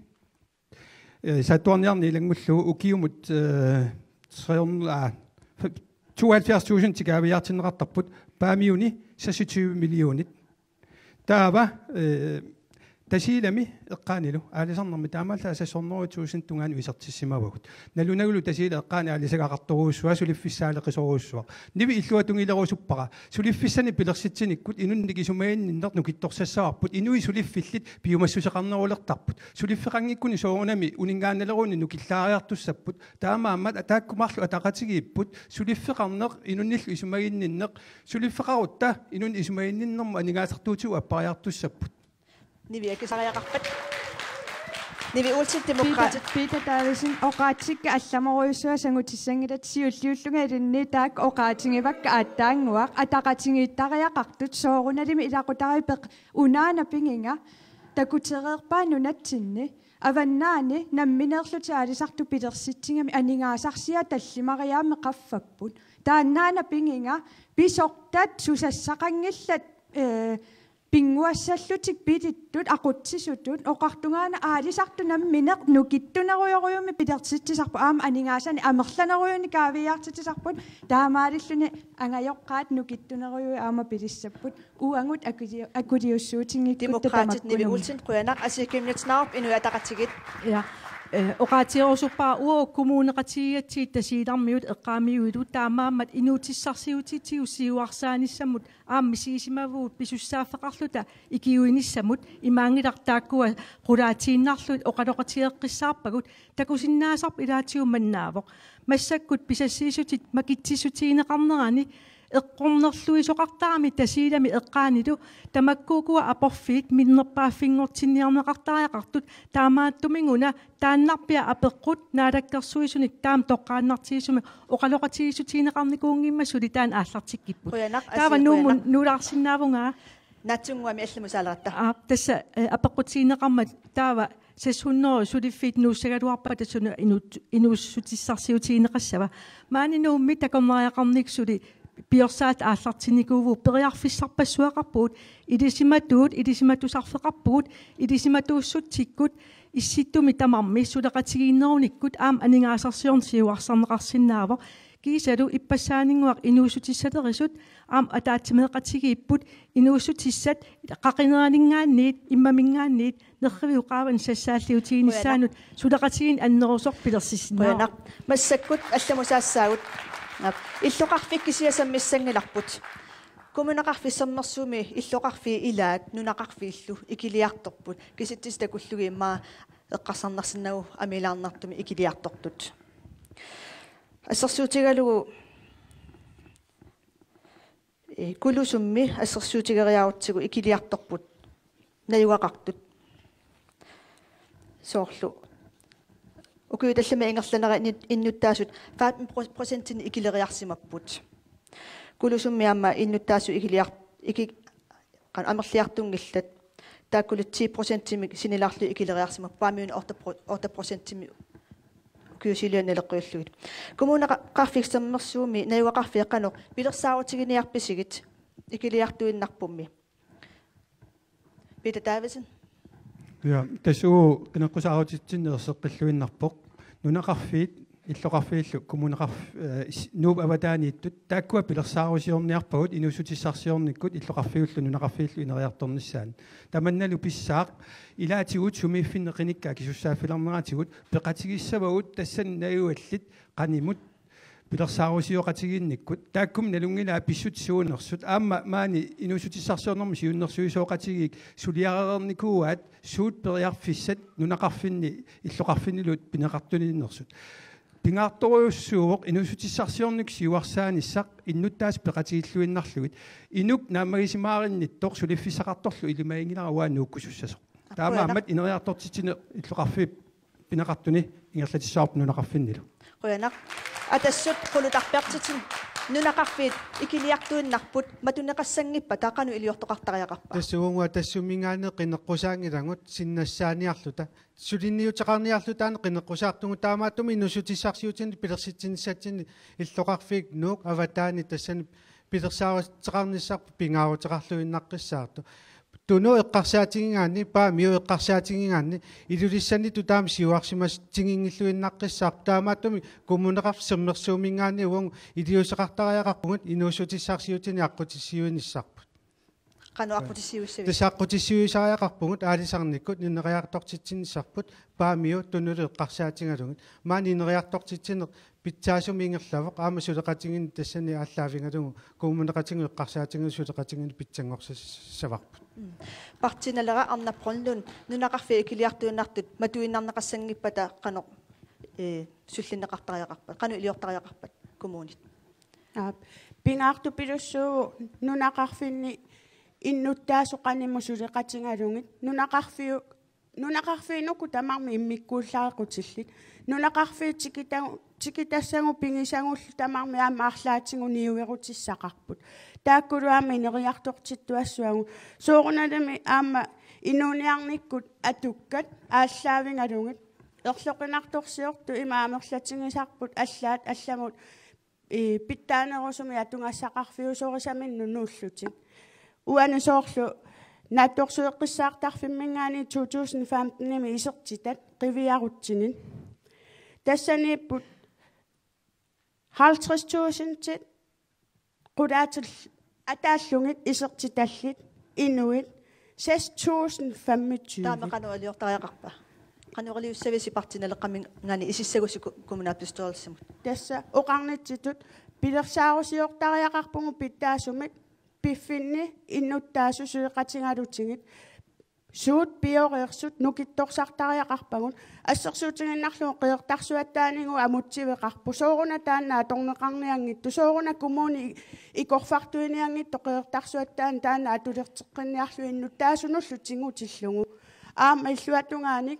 сатуарниарни илангуллу укиумут 72,000 тикаавиартиннеқартарпут паамиуни 26 миллионит таава тасилами эққаанилу аалисарнерми таамаалла ассорнеруутуусин тунгаани уисертиссимавагут налунагулу тасила эққаани аалисагақартуруussуа сулиффиссаалеқисоруussуа ниви иллуатунгилерусуппара сулиффиссани пилерситсиниккут инунники сумаинниннер нукитторсассаварпут инуи сулиффиллит пиумассусеқарнерулертарпут сулиффеқангиккуни соорунами унингаанналеруни нукиллаариартуссаппут таамааммат атааккумарлу атақатигииппут сулиффеқарнеқ инунниллу исумагинниннеқ сулиффеқарутта инун исумагинниннерму анигаасартуутигу аппариартуссаппут nivi akisariaqarpat nivi ultin demokraatit питатаависин оқаатсикка алламоруйуссуа сангутиссангилат сиуллиуллунга илинни таак оқаатингивакка ааттаангуақ атақатингииттариақартут сооруналими илақутарипеқ унаана пингинга такутереерпаа нунатсинни аваннаани намминеерлути алисарту пилерситсингами анингаасарсиа таллимариаами қаффаппут тааннаана пингинга писортат сусассақангиллат пингуассаллутик пититтут aqutsisutut oqartungaana aalisartu nammineq nukittuneruyoruйуми пилерситсисарпу аама анингаасани амерланеруйуни каавиартитисарпут таамаалиллуни ангайоққаат нукиттунеруйуи аама пилиссаппут уангут акулиуссуутингиккут demokraatit nivi ultin Quyanaq asикимнитснаарп инуатақатигит ja оқаатиорусуппаа уо коммунеқатигиатсиит тасиилармиут эққаамиуилу таамааммат инуутиссарсиутитиуссиуарсааниссамут ааммисиисимавуут писуссааффеқарлута икиуиниссамут имаангилартааккуа қулаатииннарлут оқалоқатиеққиссаарпагут такусиннаасарп илаатиу маннаавоқ массаккут писассиисутит макитсисутиинеқарнерани эққорнерлуисоқартарами тасиилами эққаанилу тамаккуукуа апорфиит миннерпааффингортинниарнеқартариақартут таамааттумингуна тааннарпиа апеққут наалаккерсуисуник таам тоққааннартиисуми оқалоқатигисутиинеқарникуунгиммасули таан ааллартиккиппут таава нуумун нулаарсинаавунгаа натсунгуами алламусаалератта тасса апеққутиинеқармат таава сесунноо сулиффит нууссагалуарпа тассуна инууссутиссарсиутиинеқассава маани нуумми такоммариақарниксули пиорсаат ааллартиникууву периарфиссарпассуақарпуут илисиматуусарфеқарпуут илисиматууссутсиккут исситтуми тамарми сулеқатигииннеруниккут аам анингаасарсиорн сиуарсарнеқарсинаава kiisalu ippassaaninguaq inuusutissalerisut aam ataatimeeqatigiipput inuusutissat qaqineraningaanniit immamingaanniit nerriviu qaavan sassaalliutiinissaanut sulaqatigin annerusoq pilersissinaa massakkut allamusaassaagut illoqarfikkisiasammissangilarput kumunaqarfissammersuumi illoqarfi ilaat nunaqarfiillu ikiliartorput kisittistakullugiimmaa eqqarsarnarsinnagu amilaarnartumi ikiliartortut ассерсуутигалугу кулусумми ассерсуутигериаутсигу икилиарторпут наюақартут соорлу укууталлама ингерланера иннуттаасут 15% икилериарсимаппут кулусумми аама иннуттаасу қан амерлиартунгиллат тааккулут 10% синилаарлу икилериарсимап паамиун 8% кюсилианнелеққиуллугит коммунақарфиксаммерсууми наюақарфиаққано пилерсааутигиниарписигит икилиартуиннарпумми Peter Davidson Ja, тасуу кинеққусааутитсиннерсеққиллуиннарпоқ нунақарфиит иллоқарфииллу коммунақарф нууп аватаанииттут тааккуа пилерсаарусиорниарпагут инусутиссарсиорниккут иллоқарфиуллу нунақарфииллу инериарторнissaан таманналу писсаақ илаатигут сумииффиннеқиниккаа кисуссааффиларнератигут пеқатигиссавагут тассан наюаллит қанимут пилерсаарусиоқатигиинниккут тааккум налунгилаа писсут суунерсут аама маани инусутиссарсиорнэрми сиуннэрсуисооқатигиик сулиарерникууаат суут периарфиссат нунақарфинни иллоқарфиннилут пинеқартуниннэрсут пингаартуруйуссууоқ инусутиссарсиорник сиуарсааниссақ иннуттаас пеқатигиллуиннарлугит инук наамагисимааринниттоқ сулиффисақарторлу илумаингиларуаа нууккусуссасоқ таамаамат инериартортитсине иллоқарфи пинеқартуни ингерлатиссаарп нунақарфиннилу qoyanaq atassut qulutarpiartitin nunaqarfiit ikiliartuinnarput matuneqassangippa taqanu iliortoqartariaqarpa тассугунгуа тассумингаане qinneqqusaangilанgut синнассааниарлута сулинниутеқарниарлутаане qinneqqusaartungu таамааттуми инусутиссарсиутини пилерситсиниссатсини иллоқарфиик нуук аватаани тассани пилерсааруттеқарниссарпу пингаавутеқарлуиннаққиссаарту туно эққарсаатигингаани паамиу эққарсаатигингаани илулиссани тутаами сиуарсимас тигингиллуиннаққиссаар таамааттуми коммунеқарф семмерсуумингаани угун илиусеқартариақарпугут инуусутиссарсиутини аққутиссиуиниссарпут qanu aqutisiuissavi тасаққутиссуисариақарпугут аалисарниккут нинериартортитсиниссарпут паамиу тунулу эққарсаатингалугут маани нинериартортитсине питсаасуми ингерлавоқ аама сулеқатингин тассани ааллаавингалугу коммунеқатингу эққарсаатингу сулеқатингин питсангорсаварпут партиналера арнаппорнун нунақарфи икилиартуиннартут матуиннарнеқассангиппата qanu суллиннеқартариақарпат qanu илиортариақарпат коммунит пингаарту пилуссуу нунақарфинни иннуттаасоқаниму сулеқатингалугит нунақарфиинуку тамарми иммиккууллаақутиллит нунақарфи тикитассагу пигисагуллу тамарми аама арлаатингу ниуерутиссақарпут тааккулуами инериартортиттуассуагу сооруналами аама инуниарниккут атуккат ааллаавингалугит ерлоқинарторсиорту имаамерлатингисарпут аллаат алламут питтаанерусуми атунгассақарфиусорисаминну нууллутик уана соорлу наатторсуэққиссаартарфиммингаани 2015-ними исертитат қивиарутсинин тассаниппут 50,000 тит qulaatил атааллугит исертиталлит инуит 6,025 таамеқану алиортариақарпа qanuriliussavisi partineleqqamingani isissagusi kommunalbestyrelsemut тасса оқарнитситут пилерсаарусиортариақарпугу питтаасумит пиффинни иннуттаасу суеқатингалутигит суут биореерсут нукитторсартариақарпагут ассерсуутингиннарлуу қиертарсуаттаанингу амутсивеқарпу сооруна тааннаа торнеқарниангитту сооруна коммуни икорфартуиниангитто қиертарсуаттаан тааннаа атулертеққинниарлу иннуттаасунуллу тингутиллугу аама иллуатунгааник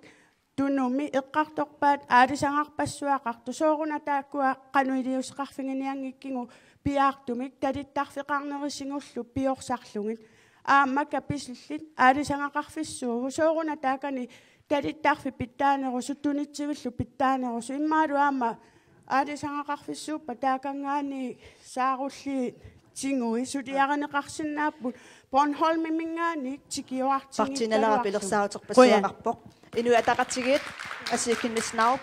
тунуми эққарторпаат аалисангарпассуақарту сооруна тааккуа қануилиусеқарфигиниангиккигу пиаартумик талиттарфеқарнерисингуллу пиорсарлугит аама каписиллит аалисангақарфиссуугу сооруна таакани талиттарфи питтаанерусу тунитсивиллу питтаанерусу иммаалу аама аалисангақарфиссууппа таакангаани саарулли тингуи сулиарнеқарсинааппут Bornholmimmingaani tikioartingi partinelara pilersaaruterpassiaqarpoq inu ataqatigit asiikkinnisnaup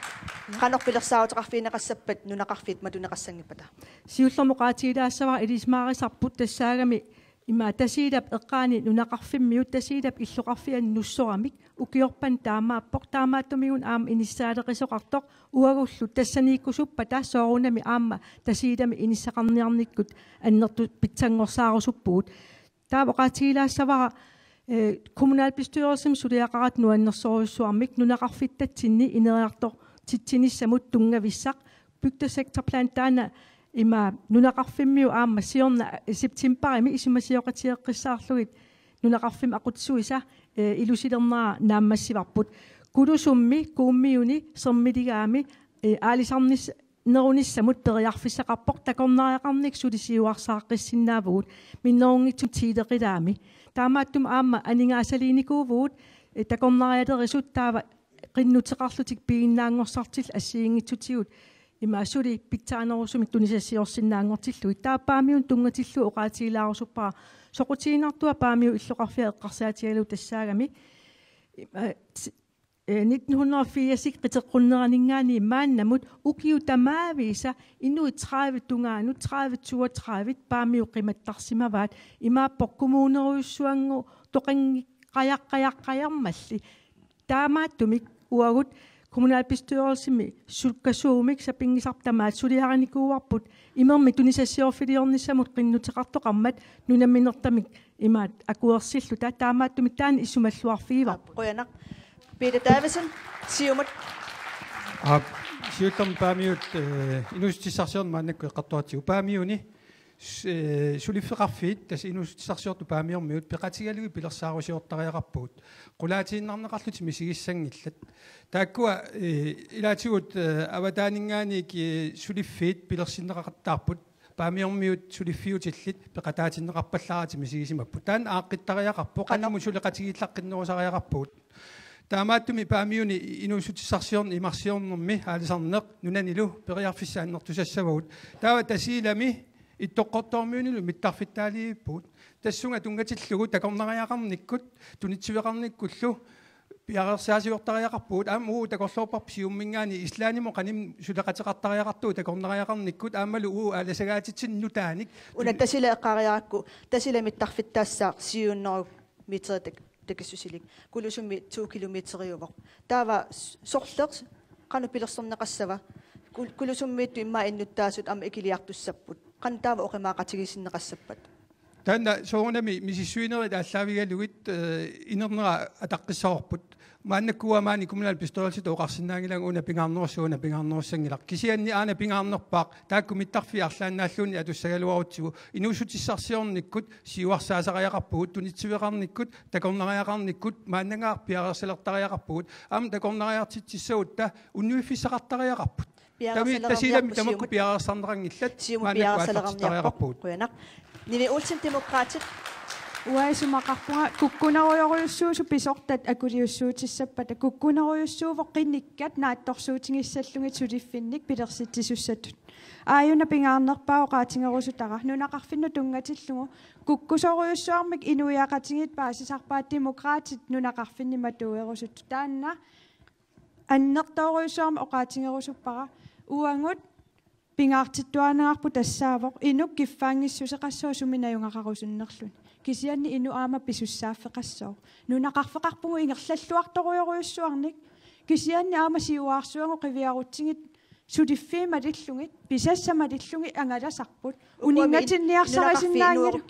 Kanok pilarsaautaqarfiina qassappat nunaqarfiit matunaqassangipata. Siullermuqaatiilaassava ilismaarisarput tassaagami ima tasiilap eqqaani nunaqarfimmiut tasiilap illuqarfian nussoramik ukiorpan taamaappoq taamaattumigun aama inissaaleqisoqartoq uagullu tassaniikkusuppa taassoorunami aama tasiilami inissaqarniarnikkut annertu pitsangorsaarusuppuut taavoqaatiilaassava kommunalbestyrelsen suliaqarat nuannersoruissuarmik nunaqarfittatsinni ineriartoq tittinissamut tungavissaq bygdesektorplan taana ima nunaqarfimmiu aama siorna septemberimi isimasiоqatiеққиссаарлугит nunaqarfim aqutsuisa ilusilernaraa naammassivarput kulusummi kuummiuni sermiligaami aalisarnis nerunисsamут periarfissaqarpoq takornariaqarnik sulisiuarsaaqqissinnaavugut minnerungitsu tiileqilaami taamaattum aama aningaasaliinikuuvugut takornariaterisut taava qinnuteqarlutik piginnaangorsortil assiingitsutigut имаасули питсааnerusumik tunisasiorsinnaangortilluit taappaamiun tungatillu oqaatiilaarusuppaa soqutiinartua paamiu illoqarfia eqqarsaatigalu tassаагami 1980 qiteqqunneraninggaani maannamut ukiu tamaavisa inui 30 tungaanu 30 paamiu qimattarsimavaat imaappoq kommuneruissuangu toqangiqqayaqqayaqqayarmalli taamaattumik uagut kommunalbestyrelsemi sulkasuumik sapingisartamaat suliaranikuuarput imermi tunisasiorfiliornissamut qinnuteqartoqarmat nunamminertamik imaat akuersillu taamaattumik taani issumalluarfiiva Qoyanak Peter Davison siumut siuttam paamiut inustissarsiorn maannakku eqqartuatiu paamiuni sulifeqarfiit tas inustissarsiortu paamiormiut peqatigalugi pilersaarusiortariaqarpuut qulaatiinnarneqarluti misigissangillat taakkua ilaatigut avataaningaaniik suliffiit pilersinneqaqattaarput paamiormiut suliffiutillit peqataatiinneqarpallaarati misigisimappu taan aaqqittariaqarpu qannamu suleqatigillaqqinnерусариақарpuut таамааттуми паамиуни инуусутиссарсиорни имарсиорнэрми аалисарнеқ нунанилу периарфиссааннертусассавагут таава тасилами иттоққортоормиунилу миттарфиттаалииппут тассунга тунгатиллугу такорнариақарниккут тунитсивеқарниккуллу пиарерсаасиортариақарпуут аамуу такорлоорпарписиуммингаани ислаанимо қаним сулеқатеқартариақартуу такорнариақарниккут аамалу уу ааласагаатитсиннутааник унаттасила эққариаракку тасила миттарфиттаассаа сиууннеру митеритак такиссусилик кулусумми 2 километриувоқ таава сорлеқ қану пилерсорнеқассава кулусуммиитту имма иннуттаасут ама икилиартуссаппут қан таава оқимаақатигисиннеқассаппат таанна соонами мисиссуинерит ааллаавигалугит инернера атаққиссаорпут мааннаккуамаани kommunalbestyrelsit оқарсинаангилан уна пингаарнерусууна пингаарнеруссангилар кисианни аана пингаарнерпаақ таакку миттарфи арлааннааллуунни атуссагалуарутсигу инуусутиссарсиорниккут сиуарсаасариақарпугут тунитсивеқарниккут такорнариақарниккут мааннангаар пиарерсилертариақарпугут ам такорнариартитсissагутта уннуиффисақартариақарпут тами тасилами тамакку пиарерсарнерангиллат мааннакку қуянақ Nivi Olsen demokraatit уаисумақарпунга куккунаруйоруйуссуусу писортат акулиуссуутиссаппата куккунаруйуссууво qinnikkat наатторсуутингиссаллугит сулиффинник пилерситсисуссатут ааюна пингаарнерпао qaатингерусутара нунақарфинну тунгатиллугу куккусоруйуссуармик инуяақатингит паасисарпаат демократит нунақарфинни матуерусут таанна аннертооруйуссуарма оқаатингерусуппара уангут пингаартиттуанаарпу тассаавоқ инук киффаангиссусеқассоо суминаюнгақарусуннерлун кисианни ину аама писуссааффеқассоо нунақарфеқарпугу ингерллаллуарторуйоруйуссуарник кисианни аама сиуаарсуангу қивиарутсигит сулиффиималиллугит писассамалиллуги ангаласарпут унингатинниарсарисиннаангила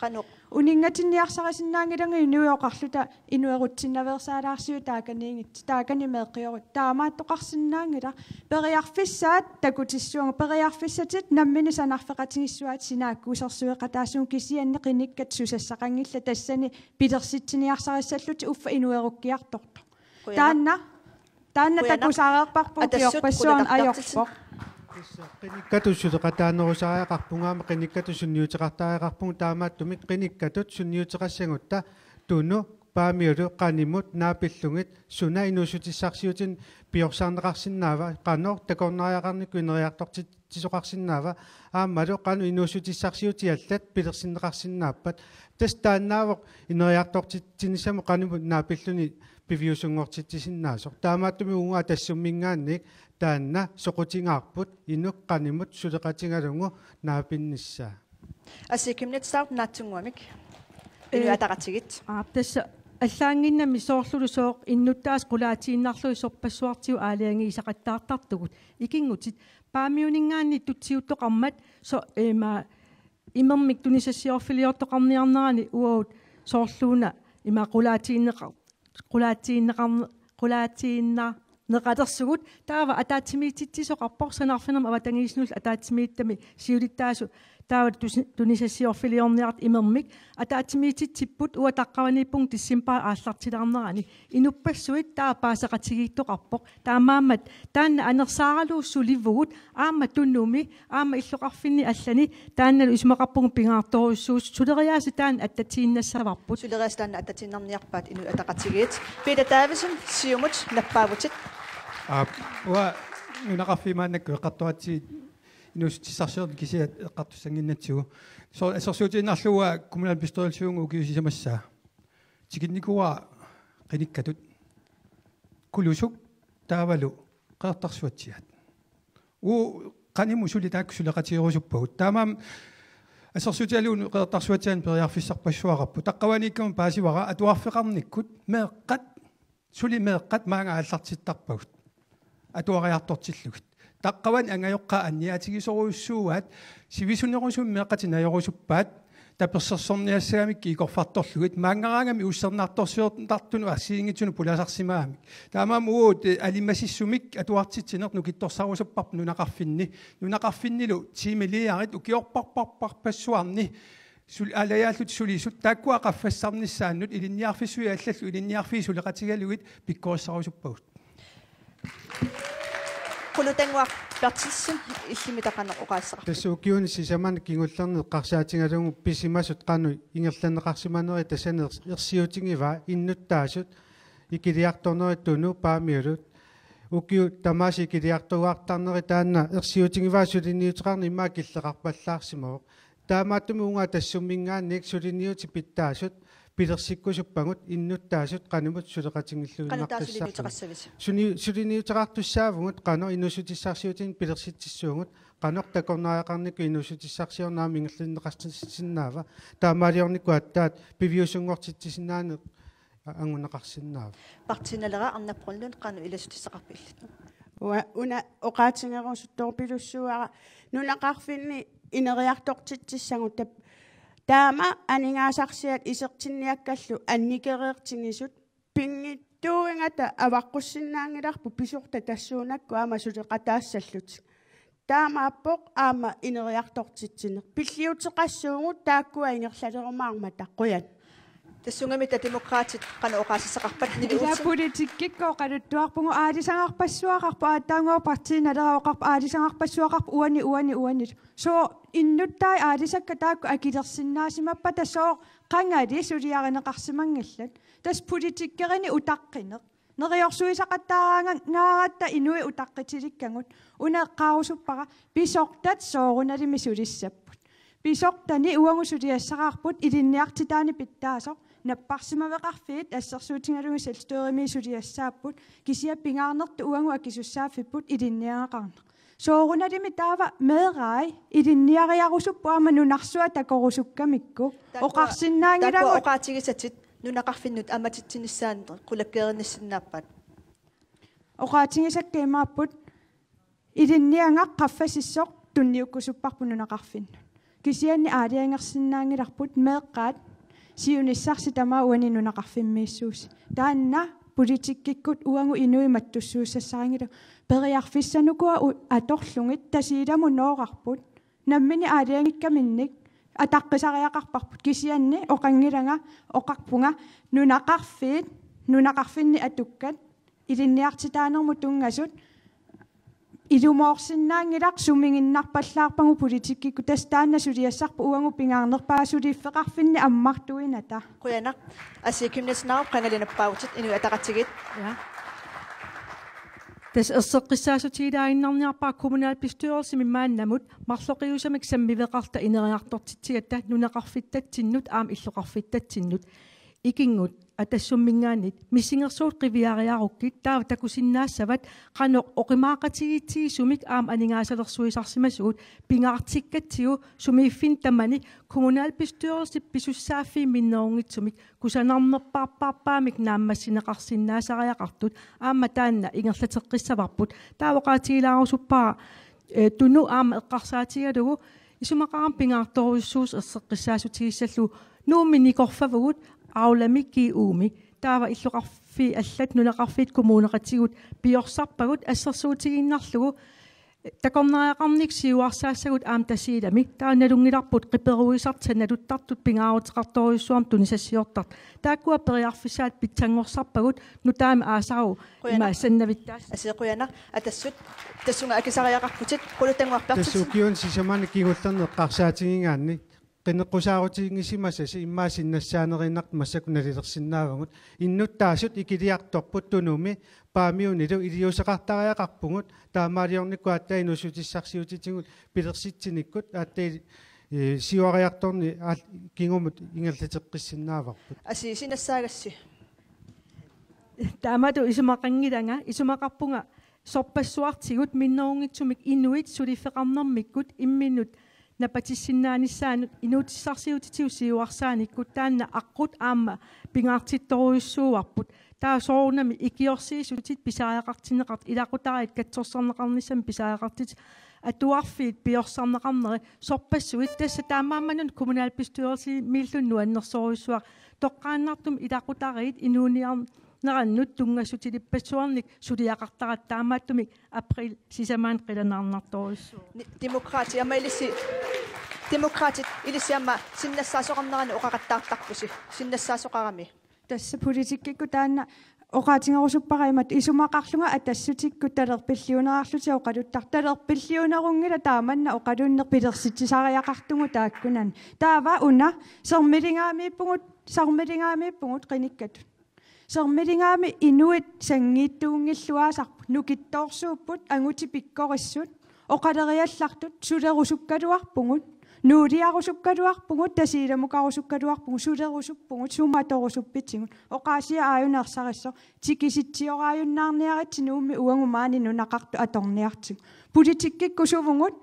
қанеқ унингатинниарсарисиннаангиlangi инуиоқарлута инуерутсиннаверсаалаарсиу тааканиингит таакани меэққиорут таамааттоқарсиннаангила периарфиссаат такутиссуанга периарфиссатит наммини санарфеқатингиссуаат синааккуусерсуеқа таасуун кисианни қиниккат сусассақангилла тассани пилерситсиниарсариссаллути уффа инуеруккиарторто таанна такусаареерпарпу киорпассуарн аёрпоқ qinikkatut qataannerusariaqarpungaama qinikkatut sunniuteqartariaqarpungu taamaattumik qinikkatut sunniuteqassangutta tunu paamiulu qanimut naapillungit suna inuusutissarsiutin piorsaarneqarsinnaava qanor takornariaqarnikku ineriartortit tisoqarsinnaava aammalu qanu inuusutissarsiutiallat pilersinneqarsinnaappat tas taannaavoq ineriartortittinissamu qanimut naapilluni piviusungortittisinnaasor taamattumi unga tassummingaannik taanna soqutigaarput inuk qanimut suleqatingalungu naapinnissa Asikimnet start natsunguamik inu ataqatigit tassa аллаангиннами соорлулусоо иннуттаас qulaatiinnarlui sorpassuartiu aaliangi isaqattaartartugut ikingutsit paamiuningaanni tutsiuttoqarmat so immermik tunisassiorfiliortoqarniarnerani uut soorluuna ima qulaatiinneqatersugut taava ataatimiitittisoqarpor sanarfinam avatangiisnul ataatimiittami siulittaasu taava tunisassiorfiliorniart immermik ataatimiititsipput uataqqavaniippung tissimpaa aallartilaarnerani inupassuit taa paasaqatigiittoqarpoq taamaammat taanna anersaaraluussulivugut aamma tunnumi aamma illoqarfinni allani taannalu ismaqarpungu pingaartoruissuus suleriaasi taan attatiinnassavарпут suleriaasi taanna attatiinnarniarpaat inu ataqatigit Peter Davidson siumut nappaavutit wa nunaqarfimaannakku eqqartuatsiit inustissarsiort kisiat eqqartussanginnatsugu so assersuutiinarluwa kommunal bestyrelsuungu ukiusisamassaa tikinnikua qinikkatut kulusuk taavalu qeertarsuatsiat qanimu sulitaakku suleqatiirusuppagut taamaam assersuutialuun qeertarsuatsiaan periarfissarpassuaqarpu taqqavaniikkam paasivara atuarfeqarnikkut meeqqat suli meeqqat maanga аллартиттарпагут атуариарторtillugut таqqavan angajoqqa anniatigisoruussuugaat sivisunnerusum meeqqatinajorusuppaat таперсерсорниассаамик икорфарторлугит маангaraangami уссернаartorsiortartunu ассиингитсуну пуласарсимаамик таамаам уут алимасиссумик атуартитсинер нукитторсарусаппарп нунақарфиннилу тимилиарит укиорпарпарпассуарни сул алаяаллут сулисут тааккуа qaffассарниссааннут илинниарфиссуи аллаллу илинниарфиисулеқатигалугит пиккооссарусуппагут qulutangua pertissum illimitaqanneq uqaassaqar тассуукиуни сисаман кингуллерне қарсаатингалугу писимасут qanu ингерланнеқарсиманери тассанер ерсиутингива иннуттаасут икилиарторнеритуну паамиулут укиу тамаси икилиартугаартарнери таанна ерсиутингива сулиниутеқарни имаа киллеқарпаллаарсимавоқ таамааттуми унга тассуммингаанник сулиниути питтаасут пилерсиккусуппагут иннуттаасут qanimut suleqatingilluinartassaapi suliniuteqartussaavugut qano inusutissarsiutin pilersittissuugut qanoq takornariaqarnikku inusutissarsiornaami ingerlinneqartissinnaava taamaaliornikku attaat piviusungortittisinnaane angunneqarsinnaava partinalera arnapqunlun qanu ilasutissaqarpillut wa una oqaatingerussuttorpilussuara nunaqarfinni ineriartortittissangut таама анигаасарсиат исертинниаккаллу анникереертигисут пингиттууингата аваққуссиннаангиларпу писорта тассуунакку аама сулеқатаассаллут таамааппоқ аама инериартортитсинер пиллиутеқассуугут тааккуа ингерлалерумаарма таққуят тассунгами демокраатит qanu oqaassaqarpat нилиутси политиккиккоо qaluttuarpungu aalisangаарpassuaqarpa ааттаангоо партииналераоқарпа аалисангаарпассуақарпа уани со иннуттай аалисакка таакку акилерсиннаасимаппа тассоо qangали сулиаринеқарсимангаллат тас политиккерини утаққинеқ нериорсуисақаттаараанга ngaaratта инуи утаққитиликкангут унеққарусуппара писортат сооруналими сулиссаппут писортани уангусулиассақарпут илинниартитаани питтаасо наппарсимавеқарфиит ассерсуутингалуги селстуерими сулиассааппут кисиа пингаарнерту уангу акисуссааффиппут илинниақарне сооруналими таава меэрай илинниариарусуппуама нунарсуа такорусуккамикку оқарсиннаангилагу оqaатигисатит нунақарфиннут аматитсиниссаан qulakkeerinnissinnaappaat оqaатигисаккаимааппут илинниангаққаффасиссоқ тунниуккусуппарпу нунақарфинну кисианни аалиангерсиннаангиларпут меэққаат сиуниссарси тамаа уани нунақарфиммииссуус таанна политиккиккут уангу инуи маттуссууссассарангила периарфиссанукуа аторлугит тасииламу ноорарпут наммини аалиангиккаминник атаққисариақарпарпут кисианни оқангилага оқарпунга нунақарфинни атуккат илинниартитаанерму тунгасут илумоорсиннаангилақ сумингиннарпаллаарпагу политиккикку тастаанна сулиассарпу уангу пингаарнерпаа сулииффеқарфинни аммартуината quyanaq asikimnasnarup qangalinappaavut inu ataqatigit ja tas erseqqissaasutiilaaginnarniarpaa kommunalbestyrelse mimmaannamut marloqiusamik sammiveqarta ineriartortitsigatta nunaqarfittatsinnut aam illoqarfittatsinnut ikingut атассуммингаанит миссингерсуут qivиариаруккит таава такусиннаассават qano oqimaaqatigitsiisumik aam aningaasalersуисарсимасуут пингаартиккатсигу сумииффин тамани kommunalbestyrelse писуссааффи миннерунгитсумик кусанарнерпаарпаарпаамик нааммассинеқарсиннаасариақартут аама таанна ингерлатеққиссаварпут таавоқаатигилаарусуппаа туну аама эққарсаатигалугу исумақарам пингаарторуйссуус ерсеққиссаасутигиссаллу нуумми никорфавгут ауламикки ууми таава иллоқарфи аллат нунеқарфит коммунеқатигут пиорсарпагут ассерсуутигиннарлугу такорнариақарник сиуарсаассагут аам тасиилами тааналунгиларпут қиперуисарта налуттартут пингаарутеқарторуйссуарм тунисассиортарт тааккуа периарфисаат питсангорсарпагут нутаами аасару имаассаннавиттаас асеқуянақ атассут тассунга акисариақарпутит қулутангуарпартит тассукиун сисамани кигуллернеққарсаатигингаанни qinneqqusaarutiginngisimasa immaasinnassaanerinart massakуналилерсиннаавагут иннуттаасут икилиарторпут тунуми паамиунилу илиусеқартариақарпугут таамаалиорникуатта инусутиссарсиутитигут пилерситсиниккут ааттай сиуариарторни кингумут ингерлатеққиссиннааварпут аси синассаагасси таамату исумақангиланга исумақарпунга сорпассуартигут миннерунгитсумик инуит сулиффеқарнэрмиккут имминут напатиссиннааниссаанут инуутиссарсиутитиу сиуарсааниккут таанна аққут аама пингаартитторуйуссууарпут таа соорнами икиорсиисутит писааяқартинеқарт илақутараит катсорсарнеқарниссам писааяқартит атуарфиит пиорсарнеқарнери сорпассуит тасса таамааманун kommunalbestyrelse миллунну аннерсоруйуссуар тоққааннартум илақутараит инууниар нараннут тунгасутилиппассуарник сулиақартарат таамааттумик април сисамаан қиланаарнарторуссуу демократи амаилиси демократит илисиамма синнассаасоқарнерани оқақаттаартарпуси синнассаасоқарами тасса политиккикку таанна оқаатингерусуппараимат исумақарлунга атассутикку талерпиллиунераарлути оқалуттар талерпиллиунерунгила тааманна оқалууннер пилерситсисариақартугу тааккунан таава уна сармилингаамииппугут қиниккату сэрмилингаами инуит сангииттуунгиллуаасарпу нукиттоорсууппут ангути пиккориссут оқалериаллартут сулерусуккалуарпугут нуулиарусуккалуарпугут тасииламукарусуккалуарпугут сулерусуппугут суматорусуппитсигут оқаасиа ааюнерсариссо тикиситсиорааюннаарниаритси нуумми уангумаани нунақарту аторниартиг политиккиккусувугут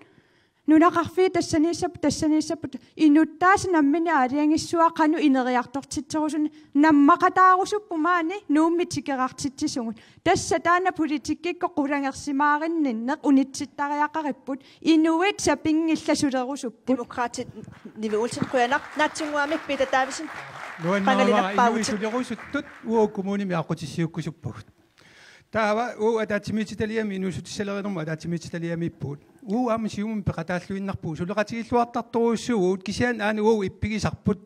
нунақарфи тассаниссап инуттаас наммини алиангиссуа қану инериартортитсерусун наммақатаарусуппумаани нуумми тикерартитсисугут тасса таана политиккикко қулангерсимааринниннеқ унитситтариақариппут инуит сапингилласулерусуппут демократит нивеулсин қуянақ наатсингуамик питатаависин нуаннаама инуисулеруссуттут уу коммуними ақутиссиуккусуппагут таава уу атаатимититалиами инуисутиссалеринерма атаатимититалиамиппут уу амсиум пеқатааллуиннарпуу сулеқатигиллуартарторуссууут кисиан аана уу иппигисарпут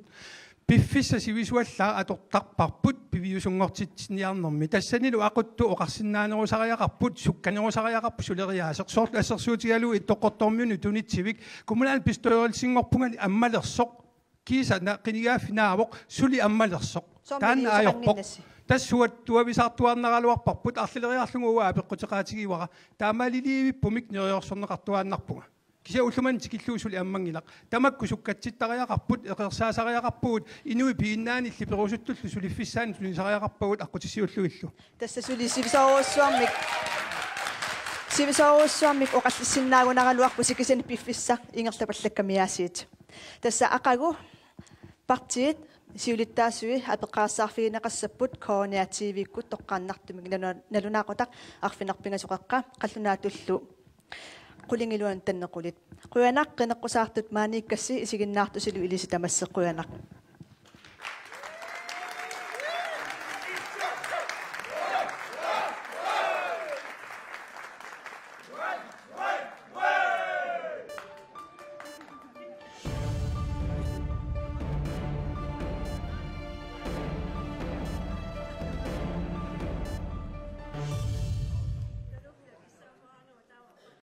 пиффисса сивисуаллаа атортарпарпут пивиусунгортитсиниарнэрми тассанилу ақутту оқарсинаанерусариақарпут сукканерусариақарпу сулериаасеқ соорт ассерсуутигалу иттоққортормиуну тунитсивик коммунаал пистойорилсингорпунгани аммалерсоқ кисана қинигааффинаавоқ сули аммалерсоқ таанна аёрпоқ тассуат туависаартуарнералуарпарпут арлилериарлугуа апеққутеқаатигивара таамалиливиппумик нериорсорнеқартуааннарпуга кися уллуман тикиллуусули аммангилақ тамакку суккатситтариақарпут эқерсаасариақарпуут инуи пииннаани ллиперусуттуллу сулиффиссаани сулисариақарпагут аққутиссиуллуиллу тасса сули сивисаруссуармик оқаллиссиннаагунаралуарпу сикисани пиффисса ингерлапаллаккамиаасиит тасса ақагу партиит сиулиттаасуи апеққарсаарфигинеқассаппут коониативиккут тоққааннартумик налунаақутақ арфинарпингасоқаққа қаллунаатуллу qulingilluan tannequlit quyanaq qinneqqusartut maanikassi isigиннаартусилу илиси тамассеққуянақ